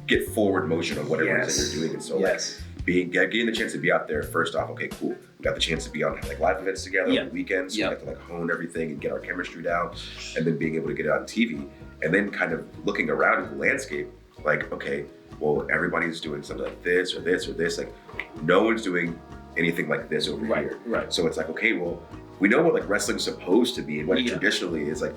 get forward motion on whatever it is that you're doing. And so Yes. getting the chance to be out there, first off, okay, cool. We got the chance to be on like live events together Yeah. on the weekends. So Yeah. we got to like hone everything and get our chemistry down, and then being able to get it on TV, and then kind of looking around at the landscape, like, okay, well, everybody's doing something like this or this or this. Like, no one's doing anything like this over Right, here. right. So it's like, okay, well, we know what like wrestling's supposed to be and what it Yeah. traditionally is. Like,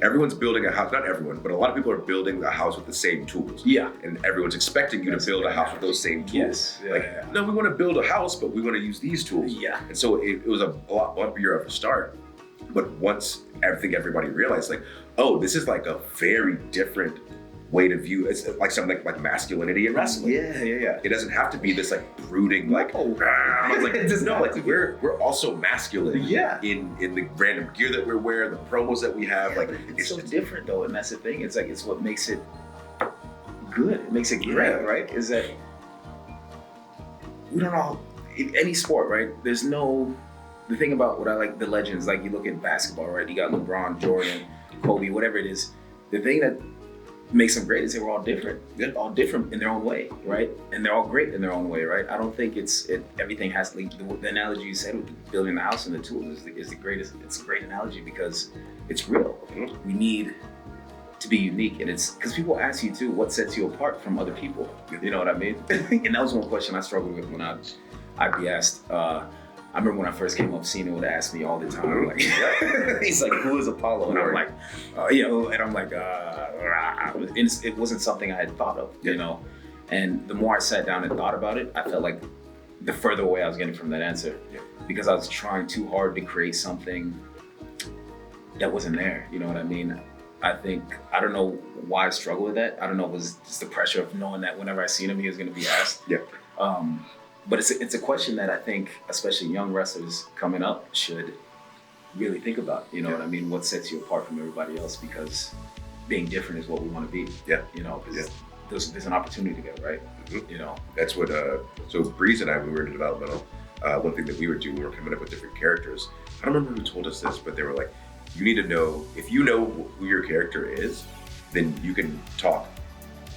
everyone's building a house. Not everyone, but a lot of people are building a house with the same tools. Yeah. And everyone's expecting you to build a house with those same tools. Yes. Yeah, Like, yeah. no, we want to build a house, but we want to use these tools. Yeah. And so it was a lot bumpier of a start. But once everybody realized, like, oh, this is like a very different way to view. It's like something like masculinity in wrestling. Yeah. It doesn't have to be this like brooding, like, No. "Rah." It's like, It does no, not like have to be. we're also masculine. Yeah. In the random gear that we wear, the promos that we have, like It's so different though, and that's the thing. It's like it's what makes it good. It makes it great, Yeah. right? Is that we don't all in any sport, right? There's no the thing about what I like the legends. Like you look at basketball, right? You got LeBron, Jordan, Kobe, whatever it is. The thing that makes them great is they were all different. Yeah. All different in their own way, right? And they're all great in their own way, right? I don't think everything has to. The analogy you said with building the house and the tools is the greatest. It's a great analogy because it's real. Mhm. We need to be unique, and it's because people ask you too, what sets you apart from other people? You know what I mean? And that was one question I struggled with when I'd be asked. I remember when I first came up, Cena would ask me all the time, like, he's like, "Who is Apollo?" And I'm like, and I'm like, and it wasn't something I had thought of, you know. And the more I sat down and thought about it, I felt like the further away I was getting from that answer, because I was trying too hard to create something that wasn't there. You know what I mean? I don't know why I struggle with that. I don't know if it was just the pressure of knowing that whenever I seen him, he was going to be asked. Yeah. But it's a question that I think, especially young wrestlers coming up, should really think about. You know what I mean? What sets you apart from everybody else? Because being different is what we want to be. Yeah. You know, because there's an opportunity together, right? Mhm. You know. That's what. So Breeze and I, when we were in developmental, one thing that we would do, we were coming up with different characters. I don't remember who told us this, but they were like, you need to know, if you know who your character is, then you can talk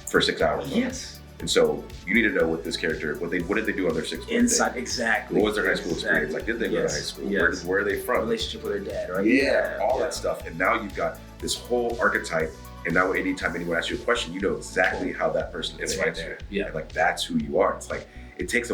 for 6 hours. Yes. And so you need to know what this character, what did they do on their 6th birthday? Inside, exactly. What was their high school experience? Like, did they go to high school? Where are they from? Relationship with their dad, right? Yeah, all that stuff. And now you've got this whole archetype. And now anytime anyone asks you a question, you know exactly how that person is It's right there. Yeah. And like, that's who you are. It's like, it took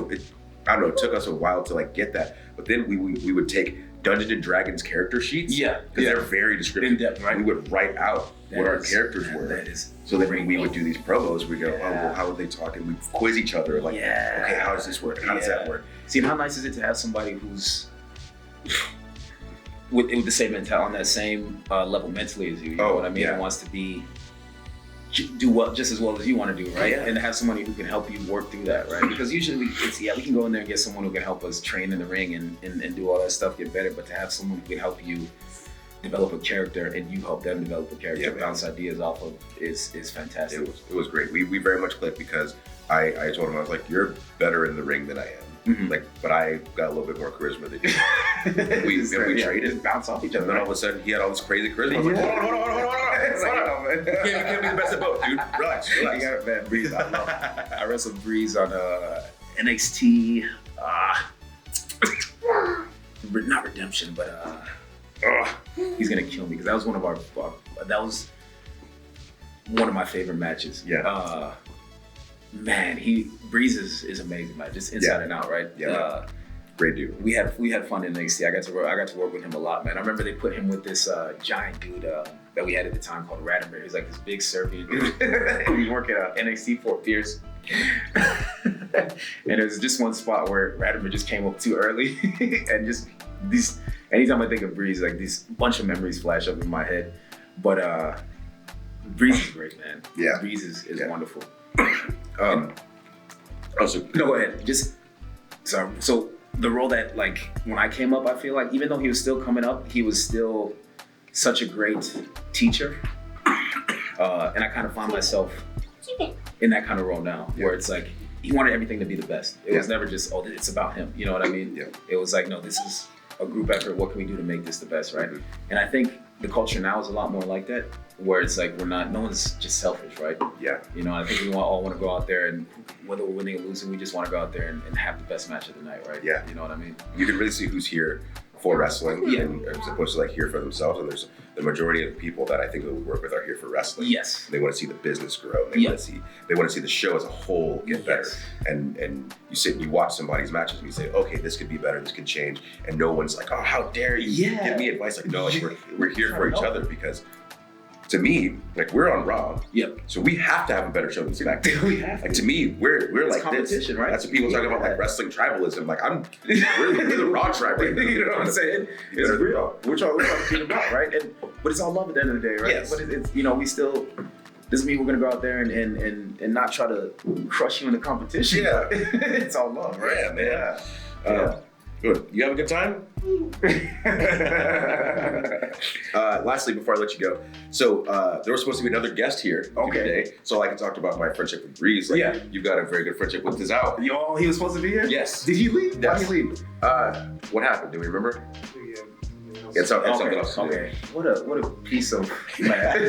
us a while to like get that. But then we would take Dungeons and Dragons character sheets. Yeah. Because they're very descriptive. In depth, right? We would write out what our characters were. That is. So then when we would do these promos, we go, oh, well, how would they talk? And we quiz each other, like, okay, how does this work? How does that work? See, how nice is it to have somebody who's with the same mentality, on that same level mentally as you? You know what I mean? And wants to do well, just as well as you want to do, right? Yeah. And to have somebody who can help you work through that, right? Because usually we can go in there and get someone who can help us train in the ring and do all that stuff, get better. But to have someone who can help you develop a character and you help them develop a character, bounce ideas off of is fantastic. It was great. We very much clicked because I told him, I was like, you're better in the ring than I am. Mm-hmm. Like, but I got a little bit more charisma than you. we traded, just bounce off each other. And then all of a sudden, he had all this crazy charisma. I was like, hold on. It's like, man. You can't be the best of both, dude. Relax. You got it, man. Breeze. I wrestled Breeze on NXT. Not Redemption, but he's gonna kill me because that was one of my favorite matches. Yeah. Man, Breeze is amazing, man. Just inside and out, right? Yeah. Great dude. We had fun in NXT. I got to work with him a lot, man. I remember they put him with this giant dude that we had at the time called Radimir. He was like this big Serbian dude. And he worked at NXT Fort Pierce. And there was just one spot where Radimir just came up too early, and just these. Anytime I think of Breeze, like these bunch of memories flash up in my head. But Breeze is great, man. Yeah. Breeze is wonderful. Also, no, go ahead. So the role that, like, when I came up, I feel like even though he was still coming up, he was still such a great teacher. And I kind of find myself in that kind of role now, where it's like he wanted everything to be the best. It was never just, it's about him. You know what I mean? Yeah. It was like, no, this is a group effort. What can we do to make this the best, right? Mm-hmm. And I think the culture now is a lot more like that, where it's like no one's just selfish, right? Yeah. You know, I think we all want to go out there, and whether we're winning or losing, we just want to go out there and have the best match of the night, right? Yeah. You know what I mean? You can really see who's here for wrestling, and as opposed to like here for themselves. And there's the majority of the people that I think that we work with are here for wrestling. Yes. They want to see the business grow. They want to see the show as a whole get better. And you sit and you watch somebody's matches and you say, okay, this could be better, this could change. And no one's like, oh, how dare you give me advice? Like, no, like we're here for each other, because to me, like, we're on Raw. Yep. So we have to have a better show than SmackDown. We have to. Like, to me, we're it's like competition, this. right? That's what people talk about, like wrestling tribalism. Like, we're the Raw tribe right now. You know what I'm saying? It's real. We're trying to keep about, right? But it's all love at the end of the day, right? Yes. But it's we still. Doesn't mean we're gonna go out there and not try to crush you in the competition. Yeah. It's all love, right? Yeah, man. Good. You have a good time? Lastly, before I let you go, so there was supposed to be another guest here today. So like I talked about my friendship with Breeze. Like, you've got a very good friendship with Tazao. He was supposed to be here? Yes. Did he leave? Yes. Why did he leave? What happened? Do we remember? It's something else to do. Okay. What a piece of man.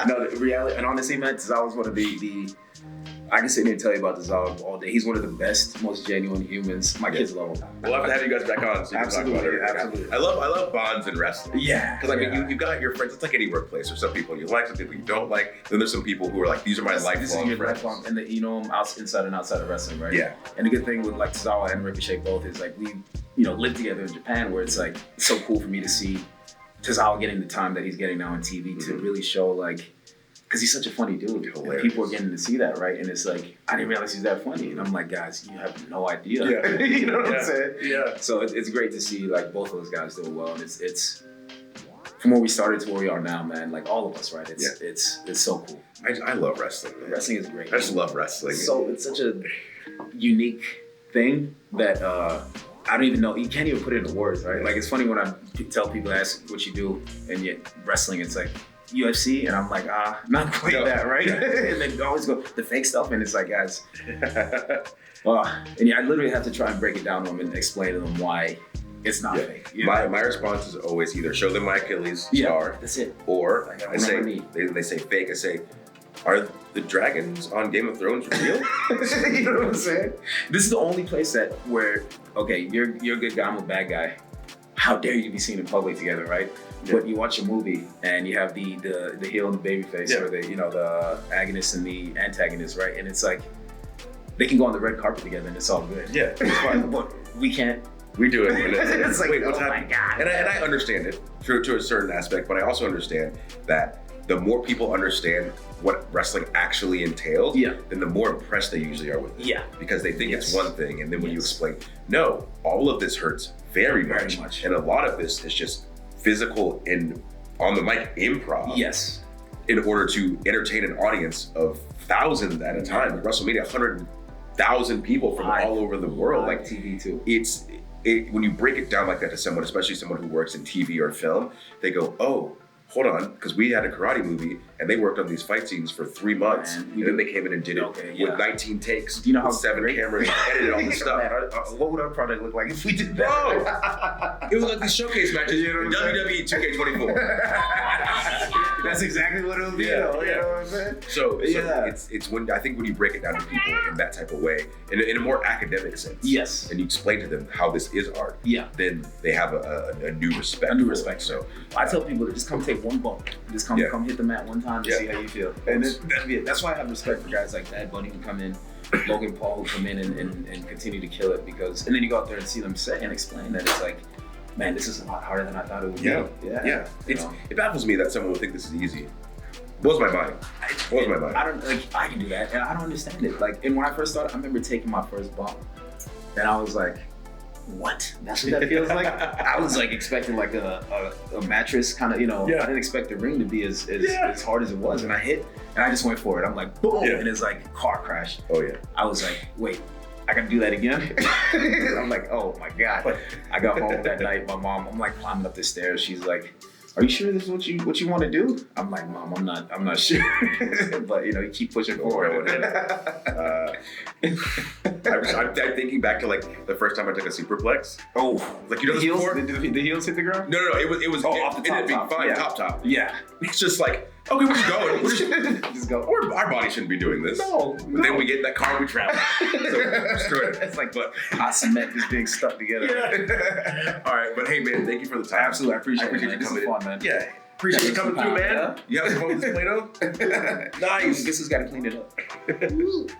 No, the reality, and honestly, man, Tazao was one of the I can sit here and tell you about Tazao all day. He's one of the best, most genuine humans. My kids love him. We'll have to have you guys back on so you can talk about it. Absolutely. I love bonds in wrestling. Yeah. Because I mean, you got your friends. It's like any workplace. There's some people you like, some people you don't like. Then there's some people who are like, these are my lifelong friends. And you know them inside and outside of wrestling, right? Yeah. And the good thing with like Tazao and Ricochet both is like we, lived together in Japan, where it's like it's so cool for me to see Tazao getting the time that he's getting now on TV to really show like. Because he's such a funny dude. And people are getting to see that, right? And it's like, I didn't realize he's that funny. And I'm like, guys, you have no idea. Yeah. You know what I'm saying? Yeah. So it's great to see like both of those guys doing well. And it's from where we started to where we are now, man. Like all of us, right? It's so cool. I love wrestling, man. Wrestling is great. I just love wrestling. So it's such a unique thing that I don't even know. You can't even put it into words, right? Like it's funny when I tell people, ask what you do, and yet wrestling, it's like, UFC, and I'm like, not quite that, right? And they always go the fake stuff, and it's like, guys, and I literally have to try and break it down to them and explain to them why it's not fake. My response is always either show them my Achilles scar, that's it, or like, I say they say fake. I say, are the dragons on Game of Thrones real? You know what I'm saying? This is the only place where okay, you're a good guy, I'm a bad guy. How dare you be seen in public together, right? Yeah. But you watch a movie and you have the heel and the baby face, or the the agonist and the antagonist, right? And it's like they can go on the red carpet together and it's all good. Yeah, it's fine. But we can't. We do it. And It's like, wait, what's oh my happening? God. And I understand it to a certain aspect, but I also understand that the more people understand what wrestling actually entails, Yeah. then the more impressed they usually are with it. Yeah. Because they think it's Yes. one thing, and then when you Yes. explain, no, all of this hurts very Very much. much. And a lot of this is just physical and on the mic improv Yes. in order to entertain an audience of thousands at a time. At WrestleMania, 100,000 people from all over the world. Live Like TV too. when you break it down like that to someone, especially someone who works in TV or film, they go, oh, hold on, because we had a karate movie and they worked on these fight scenes for 3 months, Man, and then they came in and did it Okay, yeah. with 19 takes, Do you know how with 7 great- cameras, edited all this stuff. Man, what would our product look like if we did that? Bro, it was like the showcase matches You know in what I'm WWE 2K24. That's exactly what it would be. Yeah, though, yeah. You know what I'm saying? So Yeah. it's when I think when you break it down to people in that type of way, in a more academic sense, Yes. and you explain to them how this is art, Yeah. then they have a new respect. A new for it. respect. So I tell people to just come take one bump. Just come hit the mat one time and Yeah. see how you feel. And that'd be it. That's why I have respect for guys like Bad Bunny who come in, Logan Paul who come in and continue to kill it, because and then you go out there and see them say and explain that it's like, man, this is a lot harder than I thought it would Yeah. be. yeah, You know? it baffles me that someone would think this is easy. Blows my mind. Blows my mind. I don't like. I can do that, and I don't understand it. Like, and when I first started, I remember taking my first bump, and I was like, "What? That's what that feels like." I was like expecting like a mattress kind of, Yeah. I didn't expect the ring to be as Yeah. hard as it was, and I hit, and I just went for it. I'm like, boom, Yeah. and it's like car crash. Oh yeah. I was like, wait, I gotta do that again. I'm like, oh my god. I got home that night. My mom, I'm like climbing up the stairs. She's like, are you sure this is what you want to do? I'm like, Mom, I'm not sure. But you keep pushing forward. I'm thinking back to like the first time I took a superplex. Oh, Like you know the this heels? before? The heels hit the ground? No, it was Oh, off the it ended top, up being fine, yeah. top. Yeah. It's just like, okay, we're just going. We're just, Just go. our body shouldn't be doing this. No. But then we get in that car and we travel. So screw it. It's like hot cement just being stuck together. Yeah. All right, but hey man, thank you for the time. Absolutely, I appreciate it. you Man. This coming is in. fun, man. Yeah. Appreciate you coming through, man. Yeah. You having fun with this Play-Doh? Nice. This has got to clean it up.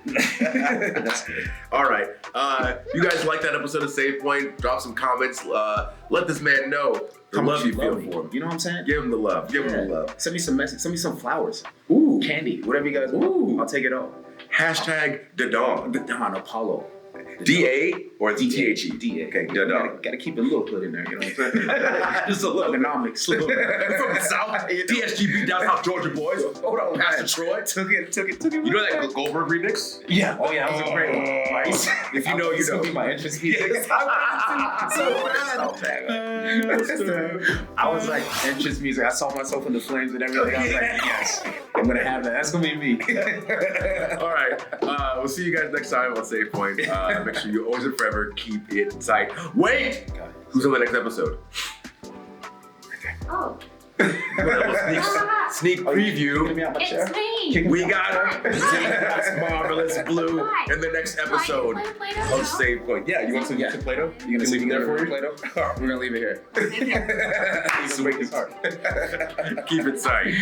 That's good. All right. You guys like that episode of Save Point? Drop some comments. Let this man know the love you feel for him. You know what I'm saying? Give him the love. Give him the love. Send me some message. Send me some flowers. Ooh. Candy. Whatever you guys want. Ooh. I'll take it all. Hashtag Dadon. The Don Apollo. D-A or T-H-E? D-A. Okay, Dadon. Gotta keep a little hood in there, you know what I'm saying? Just a little. Economics. From the South. DSGB, down South Georgia boys. Hold on, Pastor man. Troy. Took it. You know that Goldberg remix? Yeah. Oh yeah, that was a great one. Nice. If you know, you This know. would be my entrance music. Yes. So bad. I was like, entrance music. I saw myself in the flames and everything. I was like, yes, I'm gonna have that. That's gonna be me. All right. We'll see you guys next time on Save Point. Make sure you always and forever keep it tight. Wait! Who's on the next episode? Oh, Sneak Get preview. me out my chair. it's me. We got her. That's Marvelous Blue in the next episode of Save Point. Yeah, you want some Play-Doh? You gonna leave it there for you? Play-Doh? We're gonna leave it here. Right here. Break his heart. Keep it tight.